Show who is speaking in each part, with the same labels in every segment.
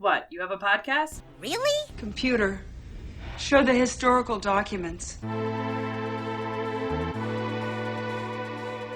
Speaker 1: What, you have a podcast?
Speaker 2: Really?
Speaker 3: Computer, show the historical documents.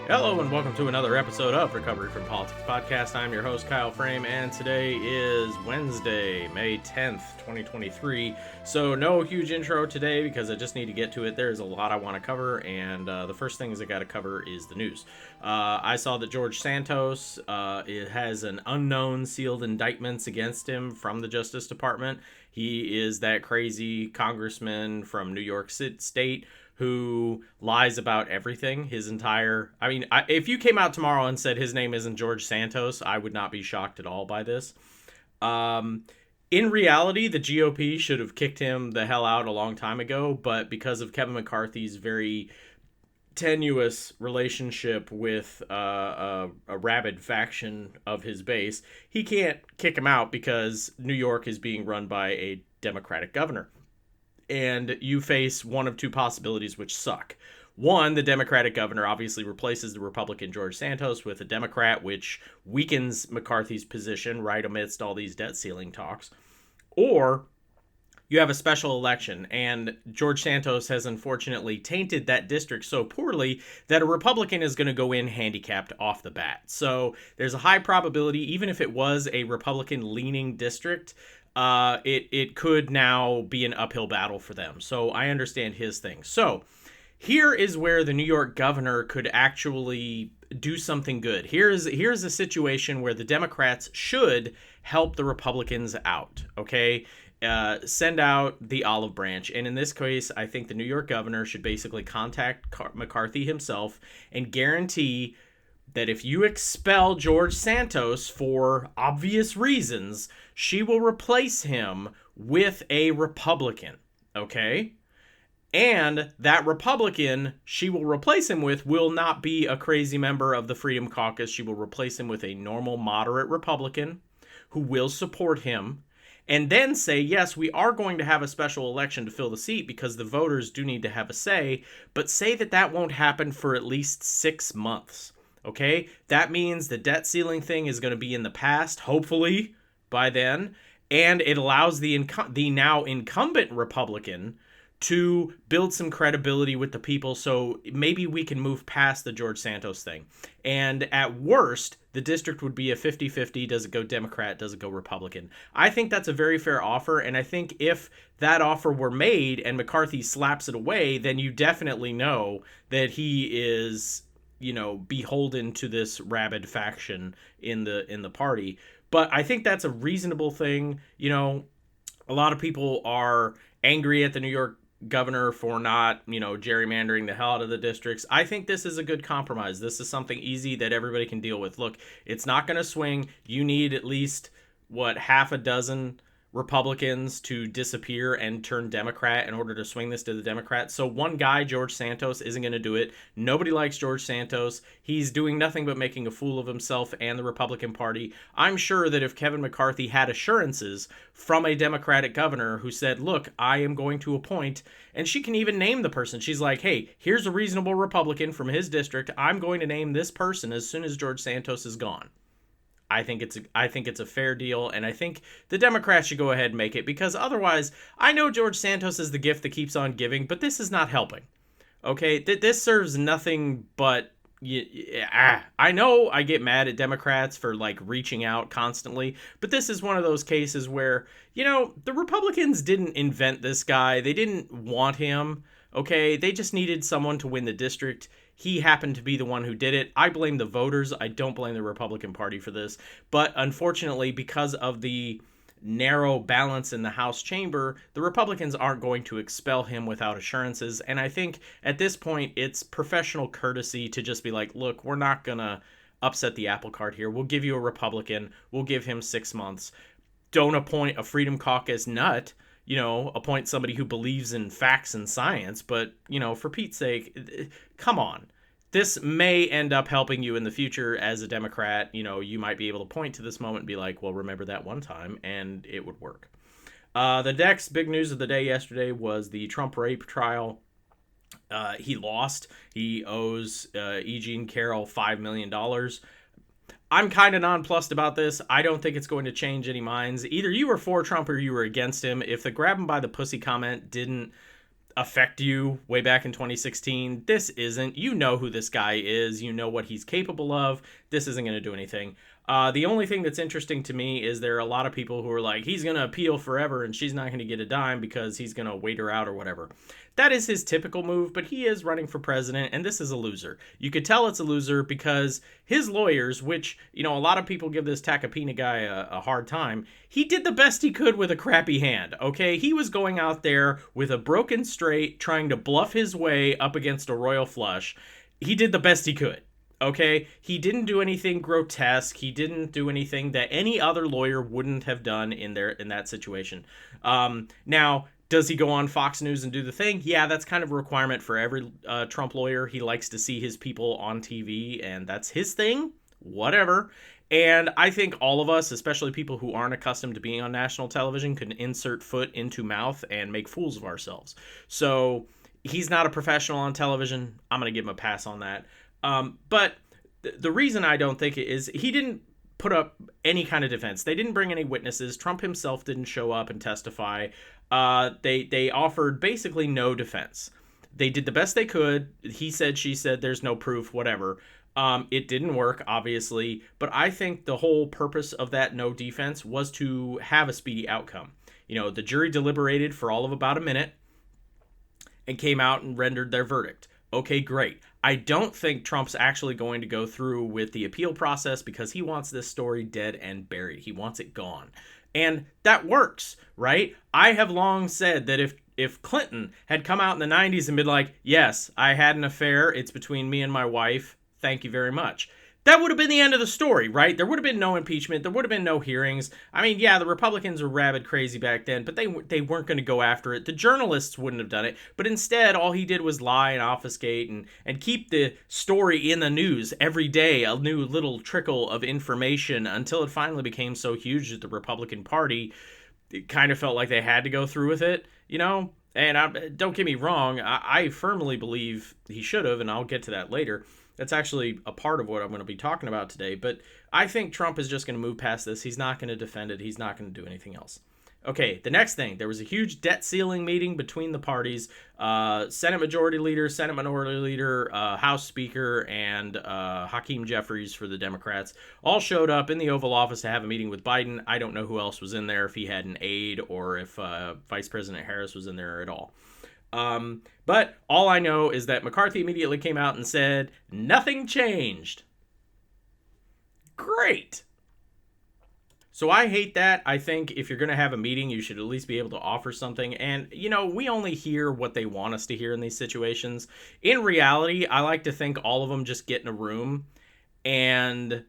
Speaker 4: Hello and welcome to another episode of Recovery from Politics Podcast. I'm your host, Kyle Frame, and today is Wednesday, May 10th, 2023. So no huge intro today because I just need to get to it. There's a lot I want to cover, and the first things I got to cover is the news. I saw that George Santos it has an unknown sealed indictments against him from the Justice Department. He is that crazy congressman from New York State who lies about everything. If you came out tomorrow and said his name isn't George Santos, I would not be shocked at all by this. In reality, the GOP should have kicked him the hell out a long time ago, but because of Kevin McCarthy's very tenuous relationship with a rabid faction of his base, he can't kick him out because New York is being run by a Democratic governor. And you face one of two possibilities which suck. One, the Democratic governor obviously replaces the Republican George Santos with a Democrat, which weakens McCarthy's position right amidst all these debt ceiling talks. Or you have a special election, and George Santos has unfortunately tainted that district so poorly that a Republican is going to go in handicapped off the bat. So there's a high probability, even if it was a Republican-leaning district, it could now be an uphill battle for them. So I understand his thing. So here is where the New York governor could actually do something good. Here's a situation where the Democrats should help the Republicans out, okay? Send out the olive branch. And in this case, I think the New York governor should basically contact McCarthy himself and guarantee that if you expel George Santos for obvious reasons, she will replace him with a Republican, okay? And that Republican she will replace him with will not be a crazy member of the Freedom Caucus. She will replace him with a normal, moderate Republican who will support him. And then say, yes, we are going to have a special election to fill the seat because the voters do need to have a say, but say that won't happen for at least 6 months. Okay, that means the debt ceiling thing is going to be in the past, hopefully, by then, and it allows the now incumbent Republican to build some credibility with the people, so maybe we can move past the George Santos thing. And at worst, the district would be a 50-50, does it go Democrat, does it go Republican? I think that's a very fair offer, and I think if that offer were made and McCarthy slaps it away, then you definitely know that he is, beholden to this rabid faction in the party. But I think that's a reasonable thing. A lot of people are angry at the New York governor for not, gerrymandering the hell out of the districts. I think this is a good compromise. This is something easy that everybody can deal with. Look, it's not going to swing. You need at least, half a dozen Republicans to disappear and turn Democrat in order to swing this to the Democrats. So one guy, George Santos, isn't going to do it. Nobody likes George Santos. He's doing nothing but making a fool of himself and the Republican Party. I'm sure that if Kevin McCarthy had assurances from a Democratic governor who said, look, I am going to appoint, and she can even name the person. She's like, hey, here's a reasonable Republican from his district. I'm going to name this person as soon as George Santos is gone. I think it's a fair deal, and I think the Democrats should go ahead and make it, because otherwise, I know George Santos is the gift that keeps on giving, but this is not helping. Okay, this serves nothing but. I know I get mad at Democrats for reaching out constantly, but this is one of those cases where the Republicans didn't invent this guy. They didn't want him. Okay, they just needed someone to win the district. He happened to be the one who did it. I blame the voters. I don't blame the Republican Party for this. But unfortunately, because of the narrow balance in the House chamber, the Republicans aren't going to expel him without assurances. And I think at this point, it's professional courtesy to just be like, look, we're not going to upset the apple cart here. We'll give you a Republican. We'll give him 6 months. Don't appoint a Freedom Caucus nut. Appoint somebody who believes in facts and science, but, for Pete's sake, come on. This may end up helping you in the future as a Democrat. You might be able to point to this moment and be like, well, remember that one time, and it would work. The next big news of the day yesterday was the Trump rape trial. He lost. He owes Jean Carroll $5 million. I'm kind of nonplussed about this. I don't think it's going to change any minds. Either you were for Trump or you were against him. If the grab him by the pussy comment didn't affect you way back in 2016, this isn't. You know who this guy is. You know what he's capable of. This isn't going to do anything. The only thing that's interesting to me is there are a lot of people who are like, he's going to appeal forever and she's not going to get a dime because he's going to wait her out or whatever. That is his typical move, but he is running for president, and this is a loser. You could tell it's a loser because his lawyers, which, a lot of people give this Tacopina guy a hard time, he did the best he could with a crappy hand, okay? He was going out there with a broken straight, trying to bluff his way up against a royal flush. He did the best he could. Okay, he didn't do anything grotesque. He didn't do anything that any other lawyer wouldn't have done in that situation. Now, does he go on Fox News and do the thing? Yeah, that's kind of a requirement for every Trump lawyer. He likes to see his people on TV, and that's his thing. Whatever. And I think all of us, especially people who aren't accustomed to being on national television, can insert foot into mouth and make fools of ourselves. So he's not a professional on television. I'm going to give him a pass on that. But the reason I don't think it is he didn't put up any kind of defense. They didn't bring any witnesses. Trump himself didn't show up and testify. They offered basically no defense. They did the best they could. He said, she said, there's no proof, whatever. It didn't work, obviously. But I think the whole purpose of that no defense was to have a speedy outcome. The jury deliberated for all of about a minute and came out and rendered their verdict. Okay, great. I don't think Trump's actually going to go through with the appeal process because he wants this story dead and buried. He wants it gone. And that works, right? I have long said that if Clinton had come out in the 90s and been like, yes, I had an affair, it's between me and my wife, thank you very much, that would have been the end of the story, right? There would have been no impeachment. There would have been no hearings. I mean, yeah, the Republicans were rabid crazy back then, but they weren't going to go after it. The journalists wouldn't have done it. But instead, all he did was lie and obfuscate and keep the story in the news every day, a new little trickle of information until it finally became so huge that the Republican Party it kind of felt like they had to go through with it, And don't get me wrong, I firmly believe he should have, and I'll get to that later. That's actually a part of what I'm going to be talking about today. But I think Trump is just going to move past this. He's not going to defend it. He's not going to do anything else. Okay, the next thing. There was a huge debt ceiling meeting between the parties. Senate Majority Leader, Senate Minority Leader, House Speaker, and Hakeem Jeffries for the Democrats all showed up in the Oval Office to have a meeting with Biden. I don't know who else was in there, if he had an aide or if Vice President Harris was in there at all. But all I know is that McCarthy immediately came out and said, nothing changed. Great. So I hate that. I think if you're going to have a meeting, you should at least be able to offer something. And, we only hear what they want us to hear in these situations. In reality, I like to think all of them just get in a room and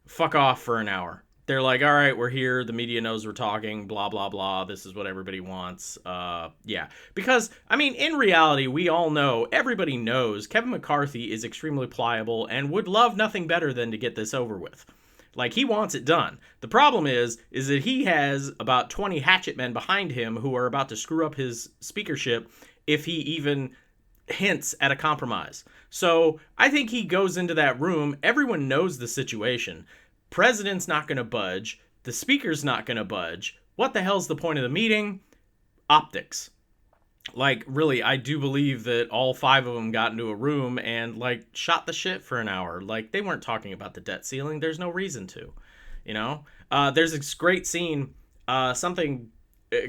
Speaker 4: fuck off for an hour. They're like, all right, we're here. The media knows we're talking, blah, blah, blah. This is what everybody wants. Yeah. Because, in reality, we all know, everybody knows Kevin McCarthy is extremely pliable and would love nothing better than to get this over with. Like, he wants it done. The problem is that he has about 20 hatchet men behind him who are about to screw up his speakership if he even hints at a compromise. So I think he goes into that room. Everyone knows the situation. President's not going to budge. The speaker's not going to budge. What the hell's the point of the meeting? Optics. Like, really, I do believe that all 5 of them got into a room and, shot the shit for an hour. Like, they weren't talking about the debt ceiling. There's no reason to, There's this great scene, something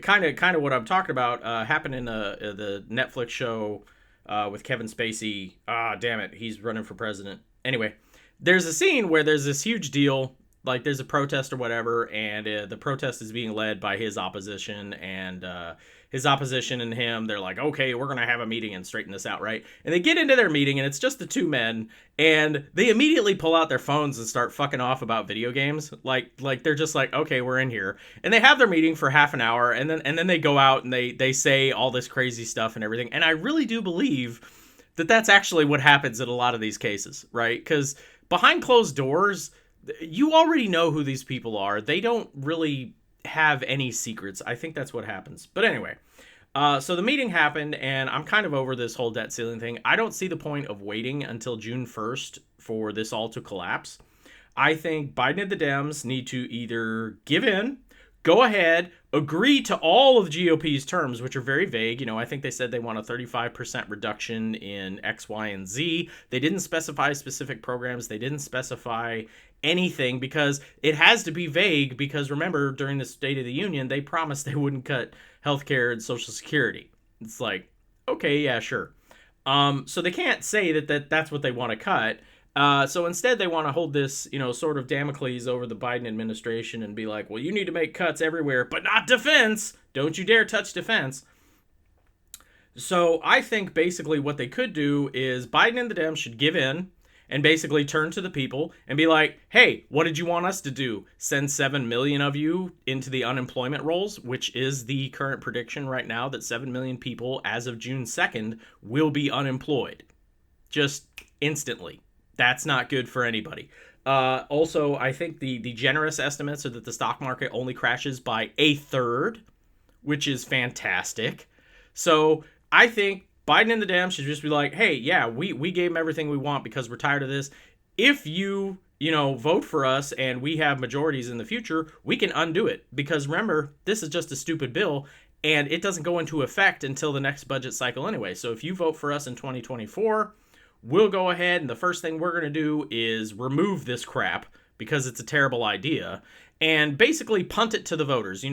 Speaker 4: kind of what I'm talking about happened in the Netflix show with Kevin Spacey. Damn it, he's running for president. Anyway, there's a scene where there's this huge deal, like there's a protest or whatever, and the protest is being led by his opposition, and his opposition and him, they're like, okay, we're going to have a meeting and straighten this out, right? And they get into their meeting, and it's just the 2 men, and they immediately pull out their phones and start fucking off about video games. Like they're just like, okay, we're in here. And they have their meeting for half an hour, and then they go out and they say all this crazy stuff and everything. And I really do believe that that's actually what happens in a lot of these cases, right? Because behind closed doors, you already know who these people are. They don't really have any secrets. I think that's what happens. But anyway, so the meeting happened, and I'm kind of over this whole debt ceiling thing. I don't see the point of waiting until June 1st for this all to collapse. I think Biden and the Dems need to either give in, go ahead, agree to all of the GOP's terms, which are very vague. I think they said they want a 35% reduction in X, Y, and Z. They didn't specify specific programs. They didn't specify anything because it has to be vague because, remember, during the State of the Union, they promised they wouldn't cut healthcare and Social Security. It's like, okay, yeah, sure. So they can't say that's what they want to cut. So instead, they want to hold this, sort of Damocles over the Biden administration and be like, well, you need to make cuts everywhere, but not defense. Don't you dare touch defense. So I think basically what they could do is Biden and the Dems should give in and basically turn to the people and be like, hey, what did you want us to do? Send 7 million of you into the unemployment rolls, which is the current prediction right now that 7 million people as of June 2nd will be unemployed. Just instantly. That's not good for anybody. Also, I think the generous estimates are that the stock market only crashes by a third, which is fantastic. So I think Biden and the Dems should just be like, hey, yeah, we gave them everything we want because we're tired of this. If you vote for us and we have majorities in the future, we can undo it. Because remember, this is just a stupid bill and it doesn't go into effect until the next budget cycle anyway. So if you vote for us in 2024, we'll go ahead and the first thing we're going to do is remove this crap because it's a terrible idea and basically punt it to the voters.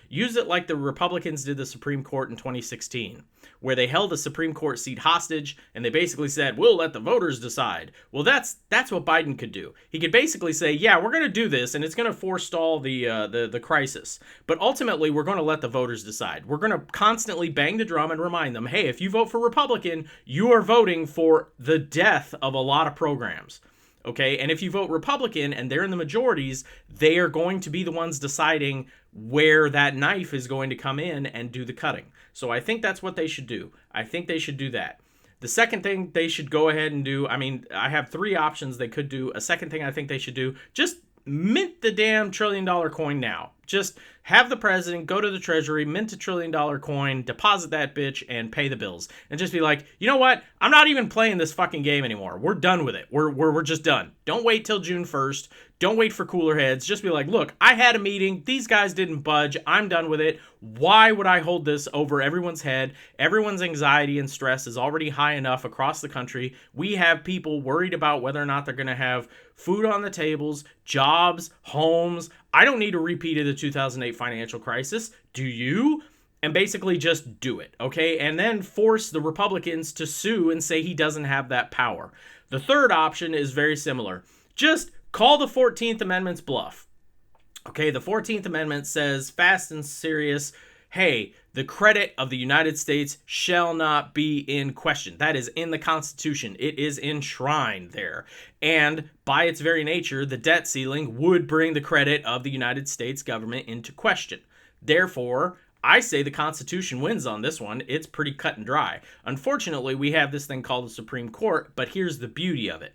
Speaker 4: Use it like the Republicans did the Supreme Court in 2016, where they held a Supreme Court seat hostage and they basically said, we'll let the voters decide. Well, that's what Biden could do. He could basically say, yeah, we're going to do this and it's going to forestall the crisis. But ultimately, we're going to let the voters decide. We're going to constantly bang the drum and remind them, hey, if you vote for Republican, you are voting for the death of a lot of programs. Okay, and if you vote Republican and they're in the majorities, they are going to be the ones deciding where that knife is going to come in and do the cutting. So I think that's what they should do. I think they should do that. The second thing they should go ahead and do, I have 3 options they could do. A second thing I think they should do, just mint the damn $1 trillion coin now. Just have the president go to the treasury, mint $1 trillion coin, deposit that bitch, and pay the bills. And just be like, you know what? I'm not even playing this fucking game anymore. We're done with it. We're just done. Don't wait till June 1st. Don't wait for cooler heads. Just be like, look, I had a meeting. These guys didn't budge. I'm done with it. Why would I hold this over everyone's head? Everyone's anxiety and stress is already high enough across the country. We have people worried about whether or not they're going to have food on the tables, jobs, homes. I don't need a repeat of the 2008 financial crisis. Do you? And basically just do it, okay? And then force the Republicans to sue and say he doesn't have that power. The third option is very similar. Just call the 14th Amendment's bluff. Okay, the 14th Amendment says fast and serious, hey, the credit of the United States shall not be in question. That is in the Constitution. It is enshrined there. And by its very nature, the debt ceiling would bring the credit of the United States government into question. Therefore, I say the Constitution wins on this one. It's pretty cut and dry. Unfortunately, we have this thing called the Supreme Court, but here's the beauty of it.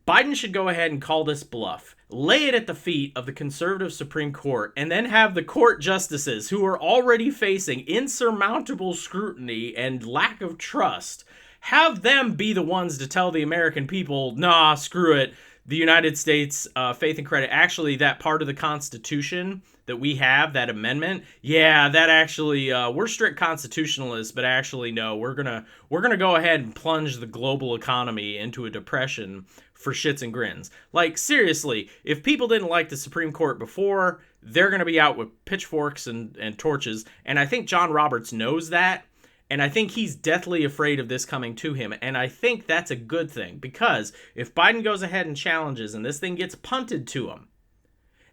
Speaker 4: Biden should go ahead and call this bluff, lay it at the feet of the conservative Supreme Court, and then have the court justices, who are already facing insurmountable scrutiny and lack of trust, have them be the ones to tell the American people, nah, screw it. The United States faith and credit, actually that part of the Constitution that we have, that amendment, yeah, that actually, we're strict constitutionalists, but actually no, we're gonna go ahead and plunge the global economy into a depression for shits and grins. Like, seriously, if people didn't like the Supreme Court before, they're gonna be out with pitchforks and torches, and I think John Roberts knows that. And I think he's deathly afraid of this coming to him. And I think that's a good thing. Because if Biden goes ahead and challenges and this thing gets punted to him,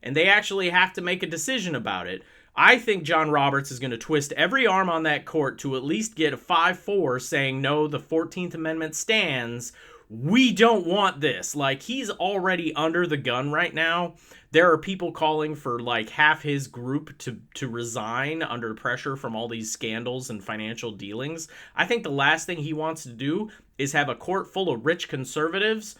Speaker 4: and they actually have to make a decision about it, I think John Roberts is going to twist every arm on that court to at least get a 5-4 saying, no, the 14th Amendment stands. We don't want this. Like, he's already under the gun right now. There are people calling for like half his group to resign under pressure from all these scandals and financial dealings. I think the last thing he wants to do is have a court full of rich conservatives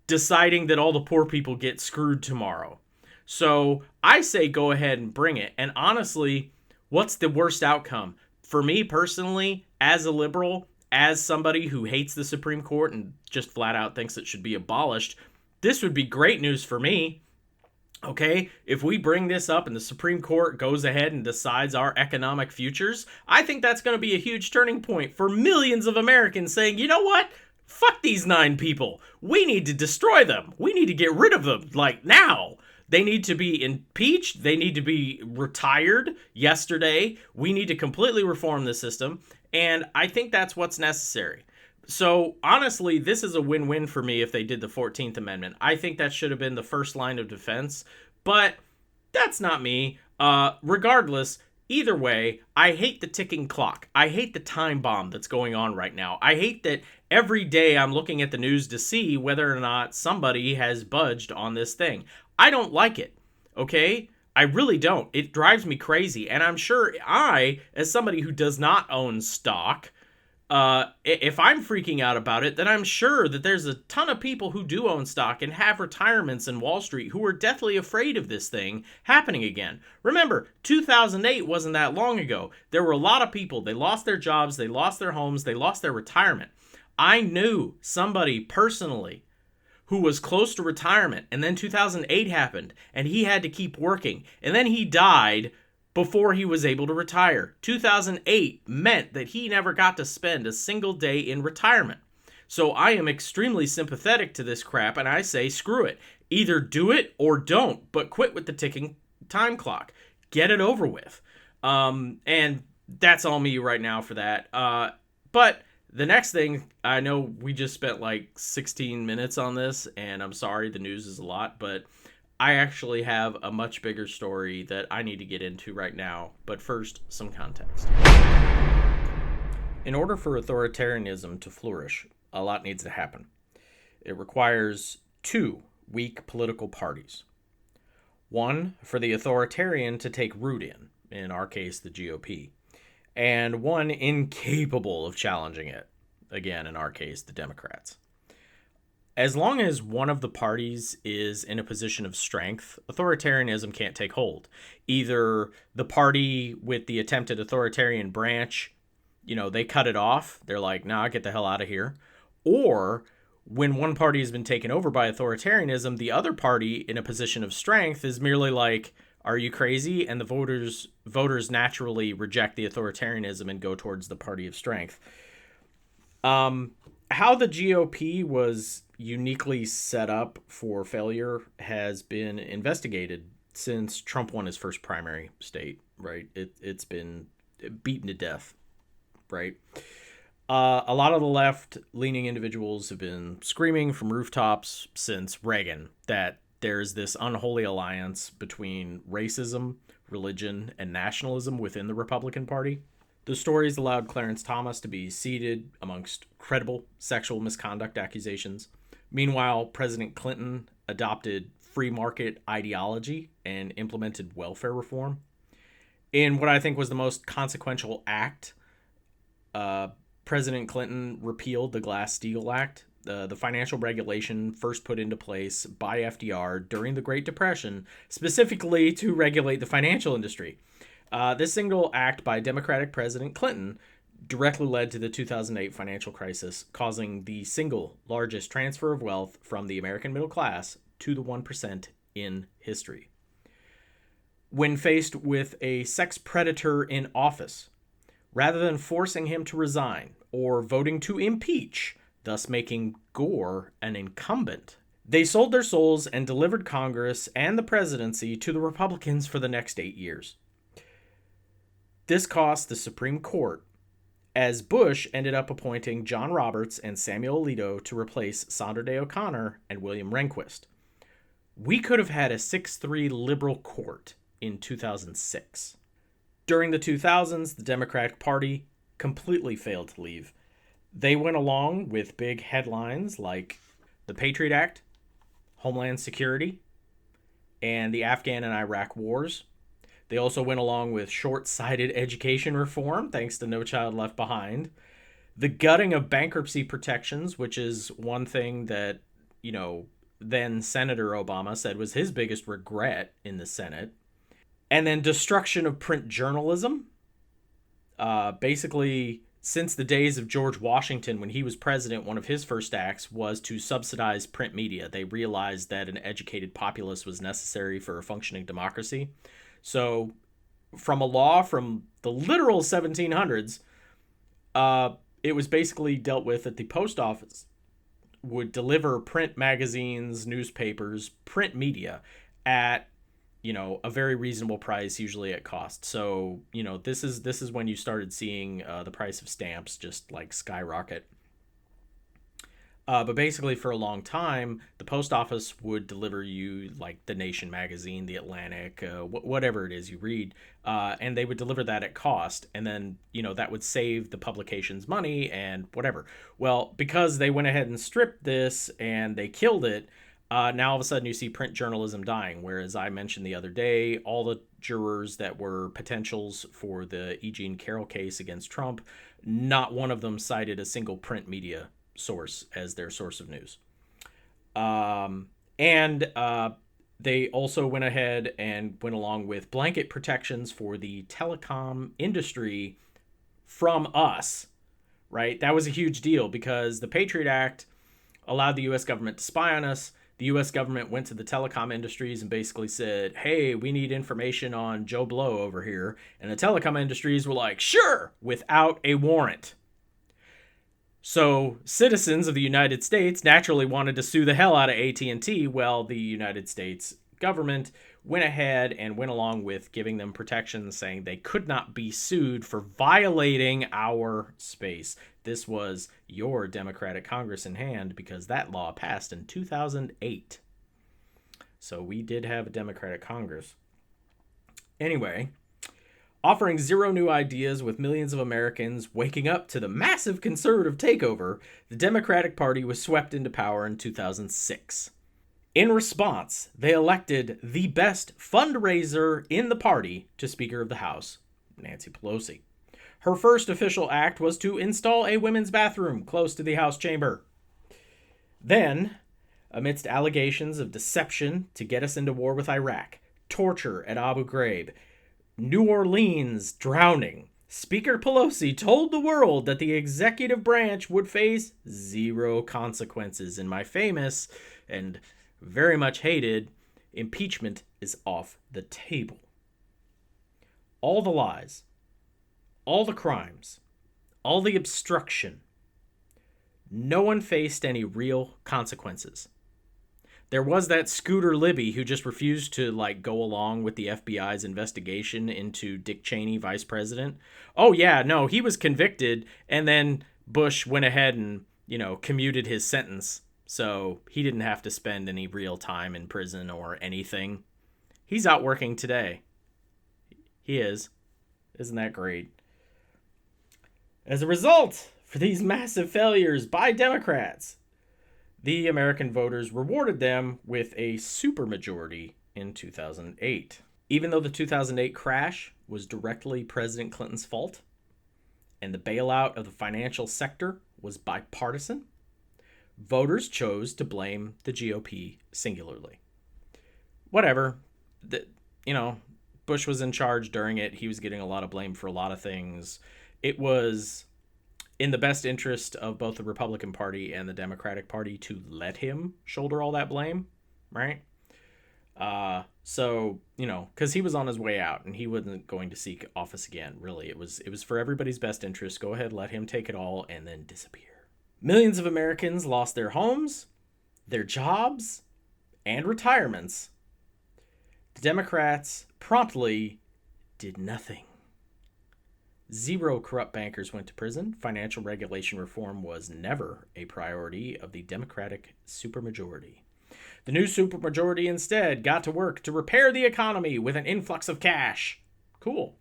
Speaker 4: deciding that all the poor people get screwed tomorrow. So I say go ahead and bring it. And honestly, what's the worst outcome? For me personally, as a liberal, as somebody who hates the Supreme Court and just flat out thinks it should be abolished, This would be great news for me. Okay, if we bring this up and the Supreme Court goes ahead and decides our economic futures, I think that's going to be a huge turning point for millions of Americans saying, you know what? Fuck these 9 people. We need to destroy them. We need to get rid of them, like now. They need to be impeached. They need to be retired yesterday. We need to completely reform the system. And I think that's what's necessary. So, honestly, this is a win-win for me if they did the 14th Amendment. I think that should have been the first line of defense, but that's not me. Regardless, either way, I hate the ticking clock. I hate the time bomb that's going on right now. I hate that every day I'm looking at the news to see whether or not somebody has budged on this thing. I don't like it, okay? I really don't. It drives me crazy, and I'm sure I, as somebody who does not own stock, if I'm freaking out about it, then I'm sure that there's a ton of people who do own stock and have retirements in Wall Street who are deathly afraid of this thing happening again. Remember, 2008 wasn't that long ago. There were a lot of people, they lost their jobs, they lost their homes, they lost their retirement. I knew somebody personally who was close to retirement, and then 2008 happened, and he had to keep working, and then he died before he was able to retire. 2008 meant that he never got to spend a single day in retirement. So I am extremely sympathetic to this crap, and I say screw it. Either do it or don't, but quit with the ticking time clock. Get it over with. And that's all me right now for that. But the next thing, I know we just spent like 16 minutes on this, and I'm sorry, the news is a lot, but I actually have a much bigger story that I need to get into right now, but first, some context. In order for authoritarianism to flourish, a lot needs to happen. It requires 2 weak political parties. One, for the authoritarian to take root in our case, the GOP, and one incapable of challenging it, again, in our case, the Democrats. As long as one of the parties is in a position of strength, authoritarianism can't take hold. Either the party with the attempted authoritarian branch, they cut it off. They're like, nah, get the hell out of here. Or when one party has been taken over by authoritarianism, the other party in a position of strength is merely like, are you crazy? And the voters naturally reject the authoritarianism and go towards the party of strength. How the GOP was uniquely set up for failure has been investigated since Trump won his first primary state, right? It's been beaten to death, right? A lot of the left-leaning individuals have been screaming from rooftops since Reagan that there's this unholy alliance between racism, religion, and nationalism within the Republican Party. The stories allowed Clarence Thomas to be seated amongst credible sexual misconduct accusations. Meanwhile, President Clinton adopted free market ideology and implemented welfare reform. In what I think was the most consequential act, President Clinton repealed the Glass-Steagall Act, the financial regulation first put into place by FDR during the Great Depression, specifically to regulate the financial industry. This single act by Democratic President Clinton directly led to the 2008 financial crisis, causing the single largest transfer of wealth from the American middle class to the 1% in history. When faced with a sex predator in office, rather than forcing him to resign or voting to impeach, thus making Gore an incumbent, they sold their souls and delivered Congress and the presidency to the Republicans for the next 8 years. This cost the Supreme Court, as Bush ended up appointing John Roberts and Samuel Alito to replace Sandra Day O'Connor and William Rehnquist. We could have had a 6-3 liberal court in 2006. During the 2000s, the Democratic Party completely failed to leave. They went along with big headlines like the Patriot Act, Homeland Security, and the Afghan and Iraq wars. They also went along with short-sighted education reform, thanks to No Child Left Behind. The gutting of bankruptcy protections, which is one thing that, then Senator Obama said was his biggest regret in the Senate. And then destruction of print journalism. Basically Since the days of George Washington, when he was president, one of his first acts was to subsidize print media. They realized that an educated populace was necessary for a functioning democracy. So, from a law from the literal 1700s, it was basically dealt with that the post office would deliver print magazines, newspapers, print media at, a very reasonable price, usually at cost. So, this is when you started seeing the price of stamps just like skyrocket. But basically, for a long time, the post office would deliver you like the Nation magazine, the Atlantic, whatever it is you read, and they would deliver that at cost. And then, that would save the publication's money and whatever. Well, because they went ahead and stripped this and they killed it, now all of a sudden you see print journalism dying. Whereas I mentioned the other day, all the jurors that were potentials for the Jean Carroll case against Trump, not one of them cited a single print media source as their source of news. They also went ahead and went along with blanket protections for the telecom industry from us, right? That was a huge deal because the Patriot Act allowed the U.S. government to spy on us. The U.S. government went to the telecom industries and basically said, hey, we need information on Joe Blow over here. And the telecom industries were like, sure, without a warrant. So citizens of the United States naturally wanted to sue the hell out of AT&T. Well, the United States government went ahead and went along with giving them protection, saying they could not be sued for violating our space. This was your Democratic Congress in hand because that law passed in 2008. So we did have a Democratic Congress. Anyway, offering zero new ideas with millions of Americans waking up to the massive conservative takeover, the Democratic Party was swept into power in 2006. In response, they elected the best fundraiser in the party to Speaker of the House, Nancy Pelosi. Her first official act was to install a women's bathroom close to the House chamber. Then, amidst allegations of deception to get us into war with Iraq, torture at Abu Ghraib, New Orleans drowning, Speaker Pelosi told the world that the executive branch would face zero consequences. In my famous and very much hated, impeachment is off the table. All the lies, all the crimes, all the obstruction, no one faced any real consequences. There was that Scooter Libby who just refused to go along with the FBI's investigation into Dick Cheney, vice president. Oh yeah, no, he was convicted, and then Bush went ahead and, commuted his sentence. So he didn't have to spend any real time in prison or anything. He's out working today. He is. Isn't that great? As a result, for these massive failures by Democrats, the American voters rewarded them with a supermajority in 2008. Even though the 2008 crash was directly President Clinton's fault, and the bailout of the financial sector was bipartisan, voters chose to blame the GOP singularly. Whatever. Bush was in charge during it. He was getting a lot of blame for a lot of things. It was in the best interest of both the Republican Party and the Democratic Party to let him shoulder all that blame, right? Because he was on his way out and he wasn't going to seek office again, really. It was for everybody's best interest. Go ahead, let him take it all and then disappear. Millions of Americans lost their homes, their jobs, and retirements. The Democrats promptly did nothing. Zero corrupt bankers went to prison. Financial regulation reform was never a priority of the Democratic supermajority. The new supermajority instead got to work to repair the economy with an influx of cash. Cool.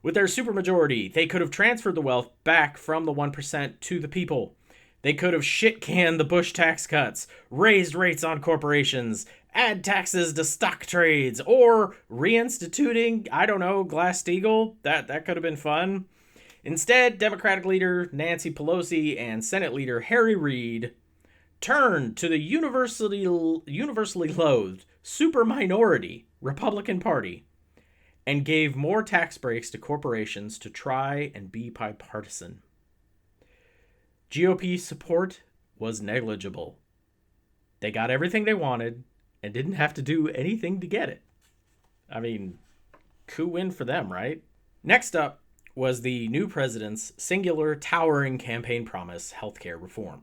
Speaker 4: With their supermajority, they could have transferred the wealth back from the 1% to the people. They could have shit-canned the Bush tax cuts, raised rates on corporations, add taxes to stock trades, or reinstituting, Glass-Steagall. That could have been fun. Instead, Democratic leader Nancy Pelosi and Senate leader Harry Reid turned to the universally loathed super-minority Republican Party and gave more tax breaks to corporations to try and be bipartisan. GOP support was negligible. They got everything they wanted and didn't have to do anything to get it. I mean, coup win for them, right? Next up was the new president's singular, towering campaign promise, healthcare reform.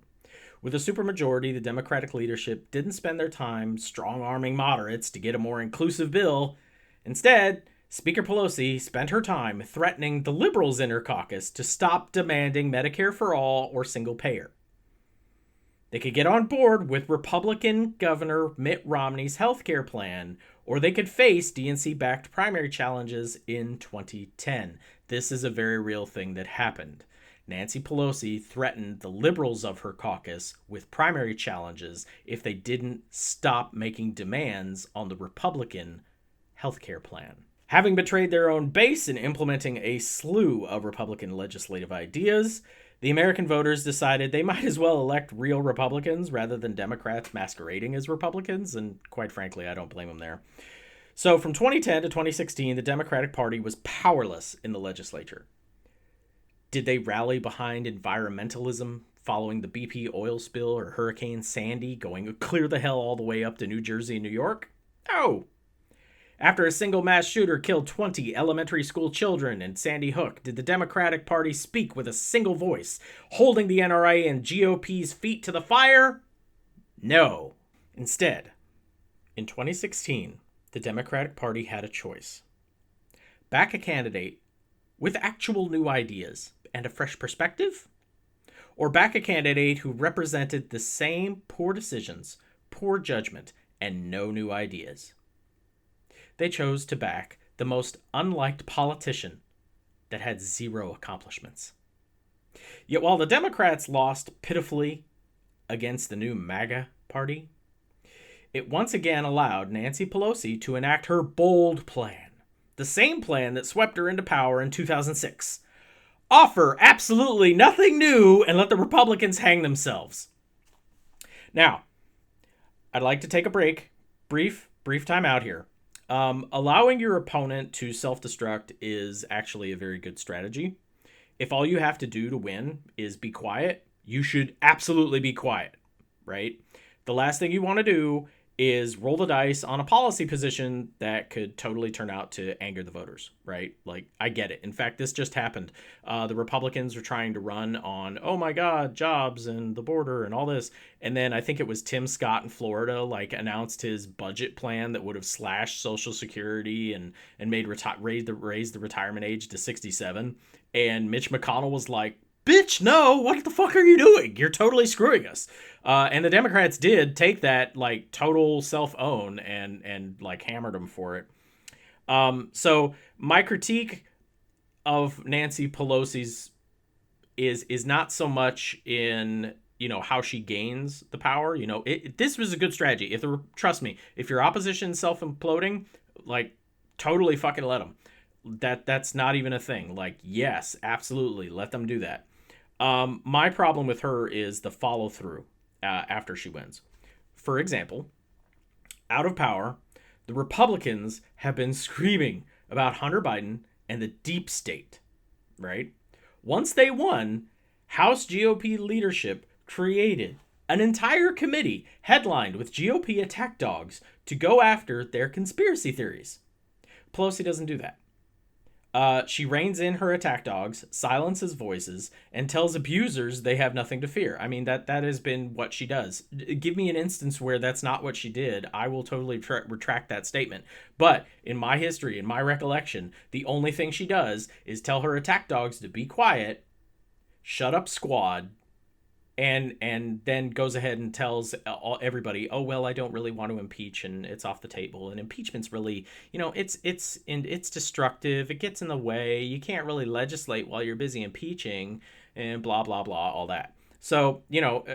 Speaker 4: With a supermajority, the Democratic leadership didn't spend their time strong-arming moderates to get a more inclusive bill. Instead, Speaker Pelosi spent her time threatening the liberals in her caucus to stop demanding Medicare for all or single payer. They could get on board with Republican Governor Mitt Romney's healthcare plan, or they could face DNC-backed primary challenges in 2010. This is a very real thing that happened. Nancy Pelosi threatened the liberals of her caucus with primary challenges if they didn't stop making demands on the Republican healthcare plan. Having betrayed their own base in implementing a slew of Republican legislative ideas, the American voters decided they might as well elect real Republicans rather than Democrats masquerading as Republicans, and quite frankly, I don't blame them there. So from 2010 to 2016, the Democratic Party was powerless in the legislature. Did they rally behind environmentalism following the BP oil spill or Hurricane Sandy going clear the hell all the way up to New Jersey and New York? No. After a single mass shooter killed 20 elementary school children in Sandy Hook, did the Democratic Party speak with a single voice, holding the NRA and GOP's feet to the fire? No. Instead, in 2016, the Democratic Party had a choice. Back a candidate with actual new ideas and a fresh perspective, or back a candidate who represented the same poor decisions, poor judgment, and no new ideas. They chose to back the most unliked politician that had zero accomplishments. Yet while the Democrats lost pitifully against the new MAGA party, it once again allowed Nancy Pelosi to enact her bold plan, the same plan that swept her into power in 2006. Offer absolutely nothing new and let the Republicans hang themselves. Now, I'd like to take a break, brief time out here. Allowing your opponent to self-destruct is actually a very good strategy. If all you have to do to win is be quiet, you should absolutely be quiet, right? The last thing you want to do is roll the dice on a policy position that could totally turn out to anger the voters, right? Like, I get it. In fact, this just happened. The Republicans were trying to run on, oh my God, jobs and the border and all this. And then I think it was Tim Scott in Florida, like, announced his budget plan that would have slashed Social Security and made raised the retirement age to 67. And Mitch McConnell was like, bitch, no, what the fuck are you doing? You're totally screwing us. And the Democrats did take that, like, total self-own and like, hammered them for it. So my critique of Nancy Pelosi's is not so much in, you know, how she gains the power. You know, this was a good strategy. Trust me, if your opposition's self-imploding, like, totally fucking let them. That's not even a thing. Like, yes, absolutely, let them do that. My problem with her is the follow-through after she wins. For example, out of power, the Republicans have been screaming about Hunter Biden and the deep state, right? Once they won, House GOP leadership created an entire committee headlined with GOP attack dogs to go after their conspiracy theories. Pelosi doesn't do that. She reins in her attack dogs, silences voices, and tells abusers they have nothing to fear. I mean, that has been what she does. Give me an instance where that's not what she did. I will totally retract that statement. But in my history, in my recollection, the only thing she does is tell her attack dogs to be quiet, shut up squad, and then goes ahead and tells everybody, oh, well, I don't really want to impeach, and it's off the table. And impeachment's really, you know, it's destructive. It gets in the way. You can't really legislate while you're busy impeaching, and blah, blah, blah, all that. So, you know,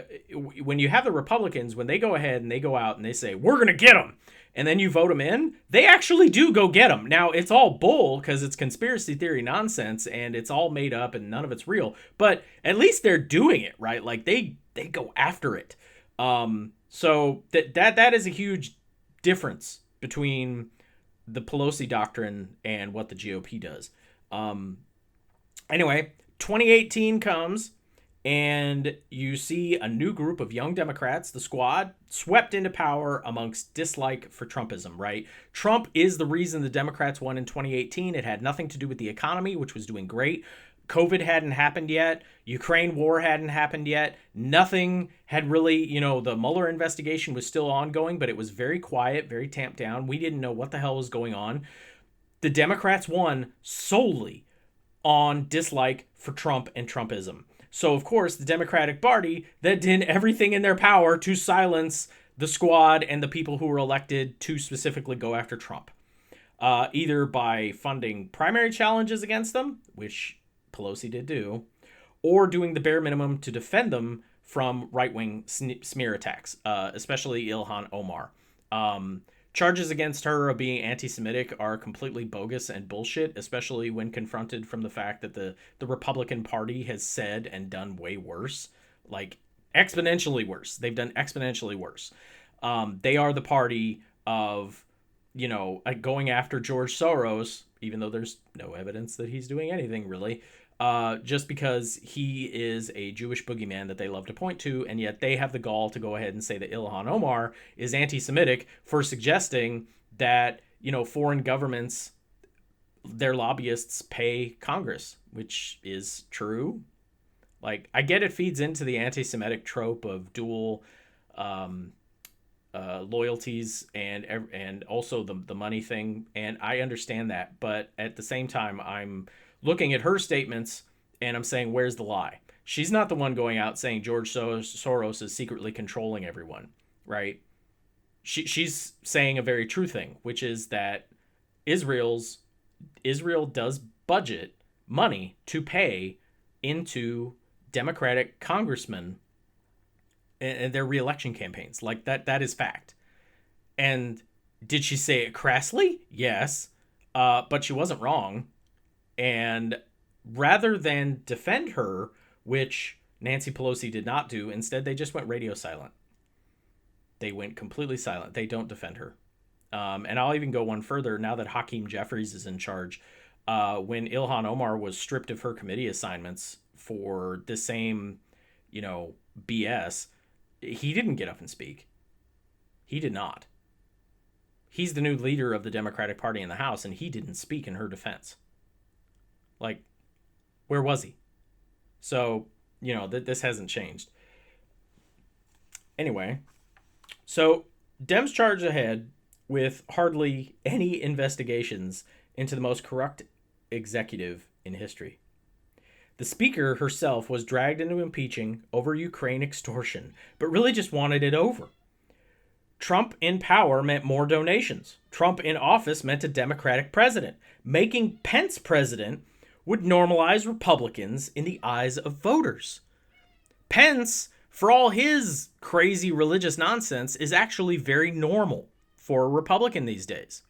Speaker 4: when you have the Republicans, when they go ahead and they go out and they say, we're going to get them, and then you vote them in, they actually do go get them. Now, it's all bull because it's conspiracy theory nonsense and it's all made up and none of it's real. But at least they're doing it, right? Like, they go after it. So that is a huge difference between the Pelosi doctrine and what the GOP does. Anyway, 2018 comes And you see a new group of young Democrats, the Squad, swept into power amongst dislike for Trumpism, right? Trump is the reason the Democrats won in 2018. It had nothing to do with the economy, which was doing great. COVID hadn't happened yet. Ukraine war hadn't happened yet. Nothing had really, the Mueller investigation was still ongoing, but it was very quiet, very tamped down. We didn't know what the hell was going on. The Democrats won solely on dislike for Trump and Trumpism. So, of course, the Democratic Party that did everything in their power to silence the Squad and the people who were elected to specifically go after Trump. Either by funding primary challenges against them, which Pelosi did do, or doing the bare minimum to defend them from right-wing smear attacks, especially Ilhan Omar. Charges against her of being anti-Semitic are completely bogus and bullshit, especially when confronted from the fact that the Republican Party has said and done way worse, like exponentially worse. They've done exponentially worse. They are the party of, going after George Soros, even though there's no evidence that he's doing anything really, just because he is a Jewish boogeyman that they love to point to, and yet they have the gall to go ahead and say that Ilhan Omar is anti-Semitic for suggesting that, foreign governments, their lobbyists pay Congress, which is true. Like, I get it feeds into the anti-Semitic trope of dual loyalties and also the money thing, and I understand that, but at the same time, I'm looking at her statements and I'm saying, where's the lie? She's not the one going out saying George Soros is secretly controlling everyone, right? She's saying a very true thing, which is that Israel does budget money to pay into Democratic congressmen and their re-election campaigns. Like that is fact. And did she say it crassly? Yes. But she wasn't wrong. And rather than defend her, which Nancy Pelosi did not do, instead they just went radio silent. They went completely silent. They don't defend her. And I'll even go one further now that Hakeem Jeffries is in charge. When Ilhan Omar was stripped of her committee assignments for the same, BS, he didn't get up and speak. He did not. He's the new leader of the Democratic Party in the House, and he didn't speak in her defense. Like, where was he? So, this hasn't changed. Anyway, so Dems charge ahead with hardly any investigations into the most corrupt executive in history. The speaker herself was dragged into impeaching over Ukraine extortion, but really just wanted it over. Trump in power meant more donations. Trump in office meant a Democratic president. Making Pence president would normalize Republicans in the eyes of voters. Pence, for all his crazy religious nonsense, is actually very normal for a Republican these days.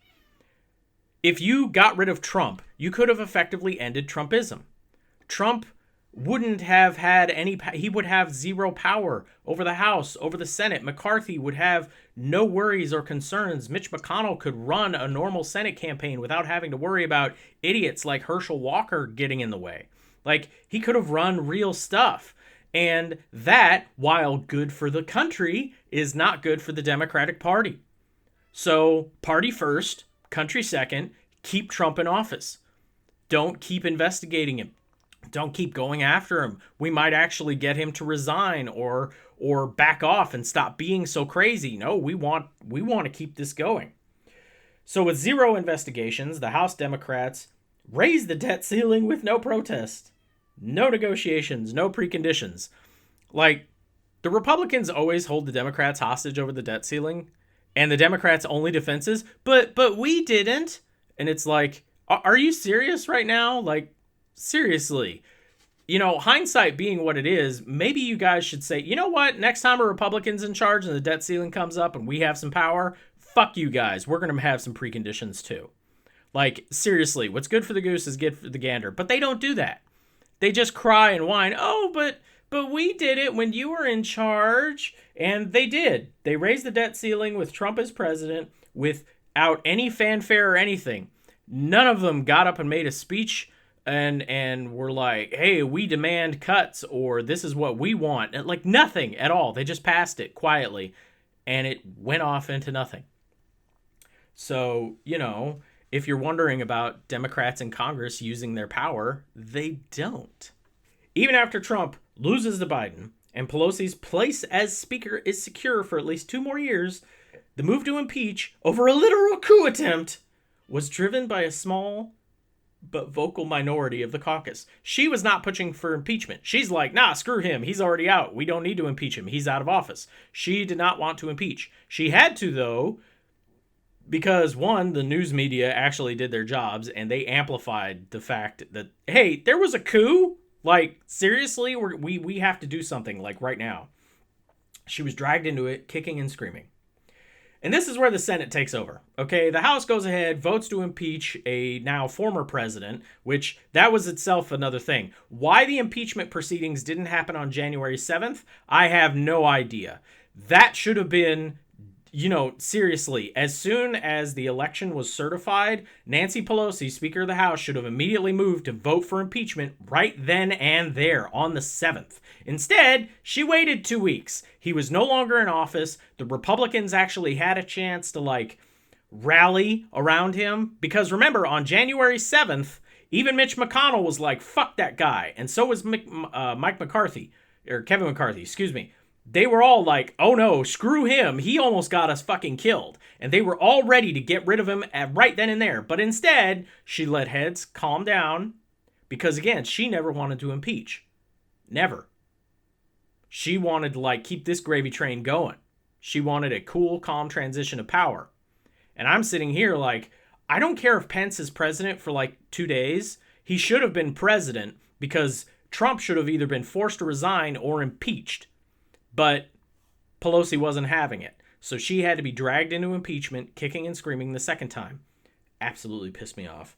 Speaker 4: If you got rid of Trump, you could have effectively ended Trumpism. Trump wouldn't have had he would have zero power over the House, over the Senate. McCarthy would have no worries or concerns. Mitch McConnell could run a normal Senate campaign without having to worry about idiots like Herschel Walker getting in the way. Like, he could have run real stuff. And that, while good for the country, is not good for the Democratic Party. So, party first, country second, keep Trump in office. Don't keep investigating him. Don't keep going after him. We might actually get him to resign or back off and stop being so crazy. No, we want to keep this going. So with zero investigations, the House Democrats raised the debt ceiling with no protest, no negotiations, no preconditions. Like, the Republicans always hold the Democrats hostage over the debt ceiling, and the Democrats' only defense is, but we didn't. And it's like, are you serious right now? Like, seriously, hindsight being what it is, maybe you guys should say, you know what, next time a Republican's in charge and the debt ceiling comes up and we have some power, fuck you guys, we're going to have some preconditions too. Like, seriously, what's good for the goose is good for the gander. But they don't do that. They just cry and whine, oh, but we did it when you were in charge. And they did. They raised the debt ceiling with Trump as president without any fanfare or anything. None of them got up and made a speech and were like, hey, we demand cuts, or this is what we want. And like nothing at all. They just passed it quietly, and it went off into nothing. So, if you're wondering about Democrats in Congress using their power, they don't. Even after Trump loses to Biden and Pelosi's place as Speaker is secure for at least 2 more years, the move to impeach over a literal coup attempt was driven by a small but vocal minority of the caucus. She was not pushing for impeachment. She's like, nah, screw him. He's already out. We don't need to impeach him. He's out of office. She did not want to impeach. She had to, though, because, one, the news media actually did their jobs, and they amplified the fact that, hey, there was a coup? Like, seriously? We have to do something, like, right now. She was dragged into it, kicking and screaming. And this is where the Senate takes over. Okay, the House goes ahead, votes to impeach a now former president, which that was itself another thing. Why the impeachment proceedings didn't happen on January 7th, I have no idea. That should have been, seriously, as soon as the election was certified, Nancy Pelosi, Speaker of the House, should have immediately moved to vote for impeachment right then and there on the 7th. Instead, she waited 2 weeks. He was no longer in office. The Republicans actually had a chance to, rally around him. Because remember, on January 7th, even Mitch McConnell was like, fuck that guy. And so was Mike McCarthy, or Kevin McCarthy, excuse me. They were all like, oh no, screw him. He almost got us fucking killed. And they were all ready to get rid of him right then and there. But instead, she let heads calm down. Because again, she never wanted to impeach. Never. She wanted to keep this gravy train going. She wanted a cool, calm transition of power. And I'm sitting here I don't care if Pence is president for 2 days. He should have been president because Trump should have either been forced to resign or impeached. But Pelosi wasn't having it. So she had to be dragged into impeachment, kicking and screaming the second time. Absolutely pissed me off.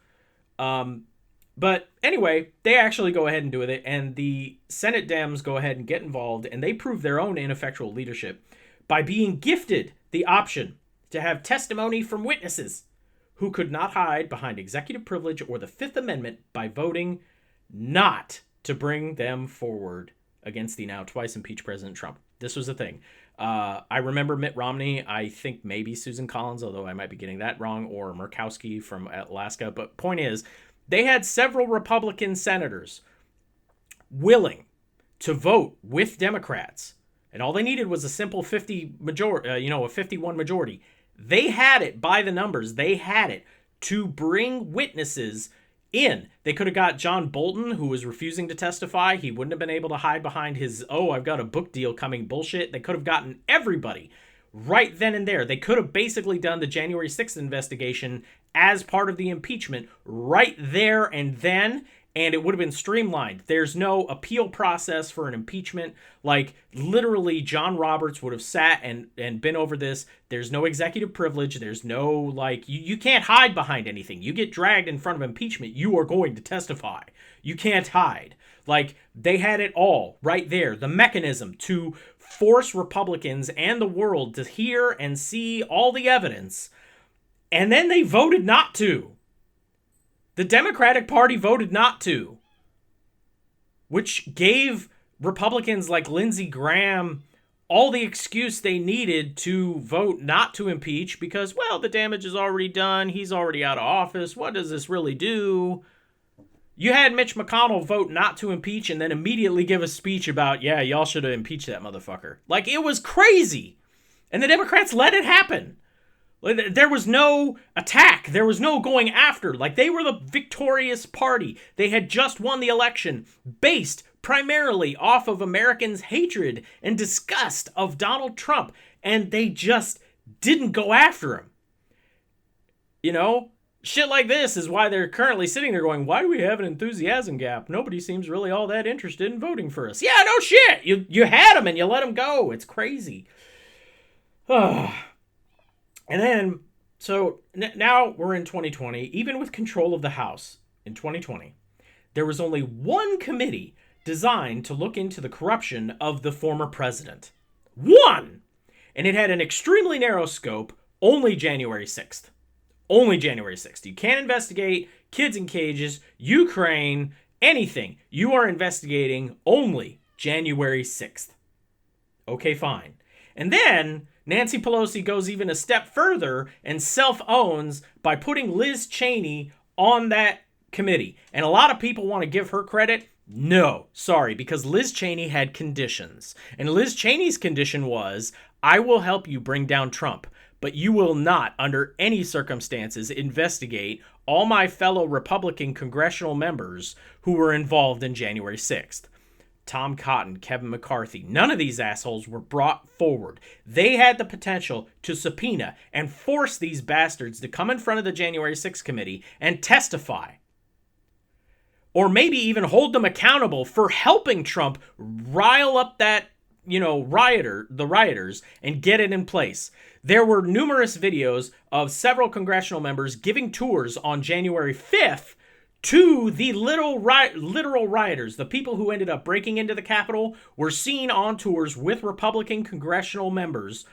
Speaker 4: But anyway, they actually go ahead and do it, and the Senate Dems go ahead and get involved, and they prove their own ineffectual leadership by being gifted the option to have testimony from witnesses who could not hide behind executive privilege or the Fifth Amendment by voting not to bring them forward against the now twice impeached President Trump. This was a thing. I remember Mitt Romney, I think maybe Susan Collins, although I might be getting that wrong, or Murkowski from Alaska. But point is, they had several Republican senators willing to vote with Democrats, and all they needed was a simple 51 majority. They had it by the numbers. They had it to bring witnesses in. They could have got John Bolton, who was refusing to testify. He wouldn't have been able to hide behind his, I've got a book deal coming bullshit. They could have gotten everybody right then and there. They could have basically done the January 6th investigation as part of the impeachment right there and then, and it would have been streamlined. There's no appeal process for an impeachment. Literally, John Roberts would have sat and been over this. There's no executive privilege. There's no, you can't hide behind anything. You get dragged in front of impeachment, you are going to testify. You can't hide. They had it all right there. The mechanism to force Republicans and the world to hear and see all the evidence. And then they voted not to. The Democratic Party voted not to. Which gave Republicans like Lindsey Graham all the excuse they needed to vote not to impeach because, the damage is already done. He's already out of office. What does this really do? You had Mitch McConnell vote not to impeach and then immediately give a speech about, y'all should have impeached that motherfucker. It was crazy. And the Democrats let it happen. There was no attack. There was no going after. They were the victorious party. They had just won the election based primarily off of Americans' hatred and disgust of Donald Trump. And they just didn't go after him. Shit like this is why they're currently sitting there going, why do we have an enthusiasm gap? Nobody seems really all that interested in voting for us. Yeah, no shit. You had them and you let them go. It's crazy. And then, so now we're in 2020. Even with control of the House in 2020, there was only one committee designed to look into the corruption of the former president. One! And it had an extremely narrow scope, only January 6th. Only January 6th. You can't investigate, kids in cages, Ukraine, anything. You are investigating only January 6th. Okay, fine. And then Nancy Pelosi goes even a step further and self-owns by putting Liz Cheney on that committee. And a lot of people want to give her credit. No, sorry, because Liz Cheney had conditions. And Liz Cheney's condition was, I will help you bring down Trump, but you will not, under any circumstances, investigate all my fellow Republican congressional members who were involved in January 6th. Tom Cotton, Kevin McCarthy, none of these assholes were brought forward. They had the potential to subpoena and force these bastards to come in front of the January 6th committee and testify. Or maybe even hold them accountable for helping Trump rile up that, the rioters and get it in place. There were numerous videos of several congressional members giving tours on January 5th to the literal rioters. The people who ended up breaking into the Capitol were seen on tours with Republican congressional members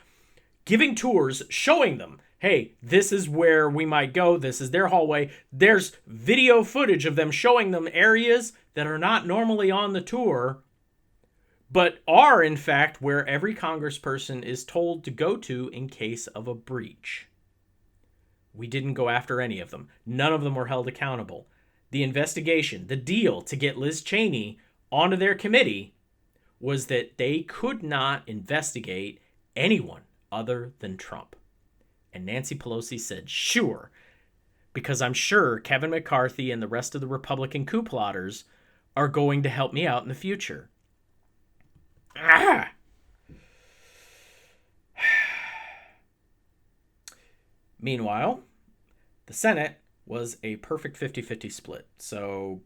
Speaker 4: giving tours, showing them, hey, this is where we might go. This is their hallway. There's video footage of them showing them areas that are not normally on the tour, but are, in fact, where every congressperson is told to go to in case of a breach. We didn't go after any of them. None of them were held accountable. The investigation, the deal to get Liz Cheney onto their committee was that they could not investigate anyone other than Trump. And Nancy Pelosi said, sure, because I'm sure Kevin McCarthy and the rest of the Republican coup plotters are going to help me out in the future. Meanwhile, the Senate was a perfect 50-50 split. So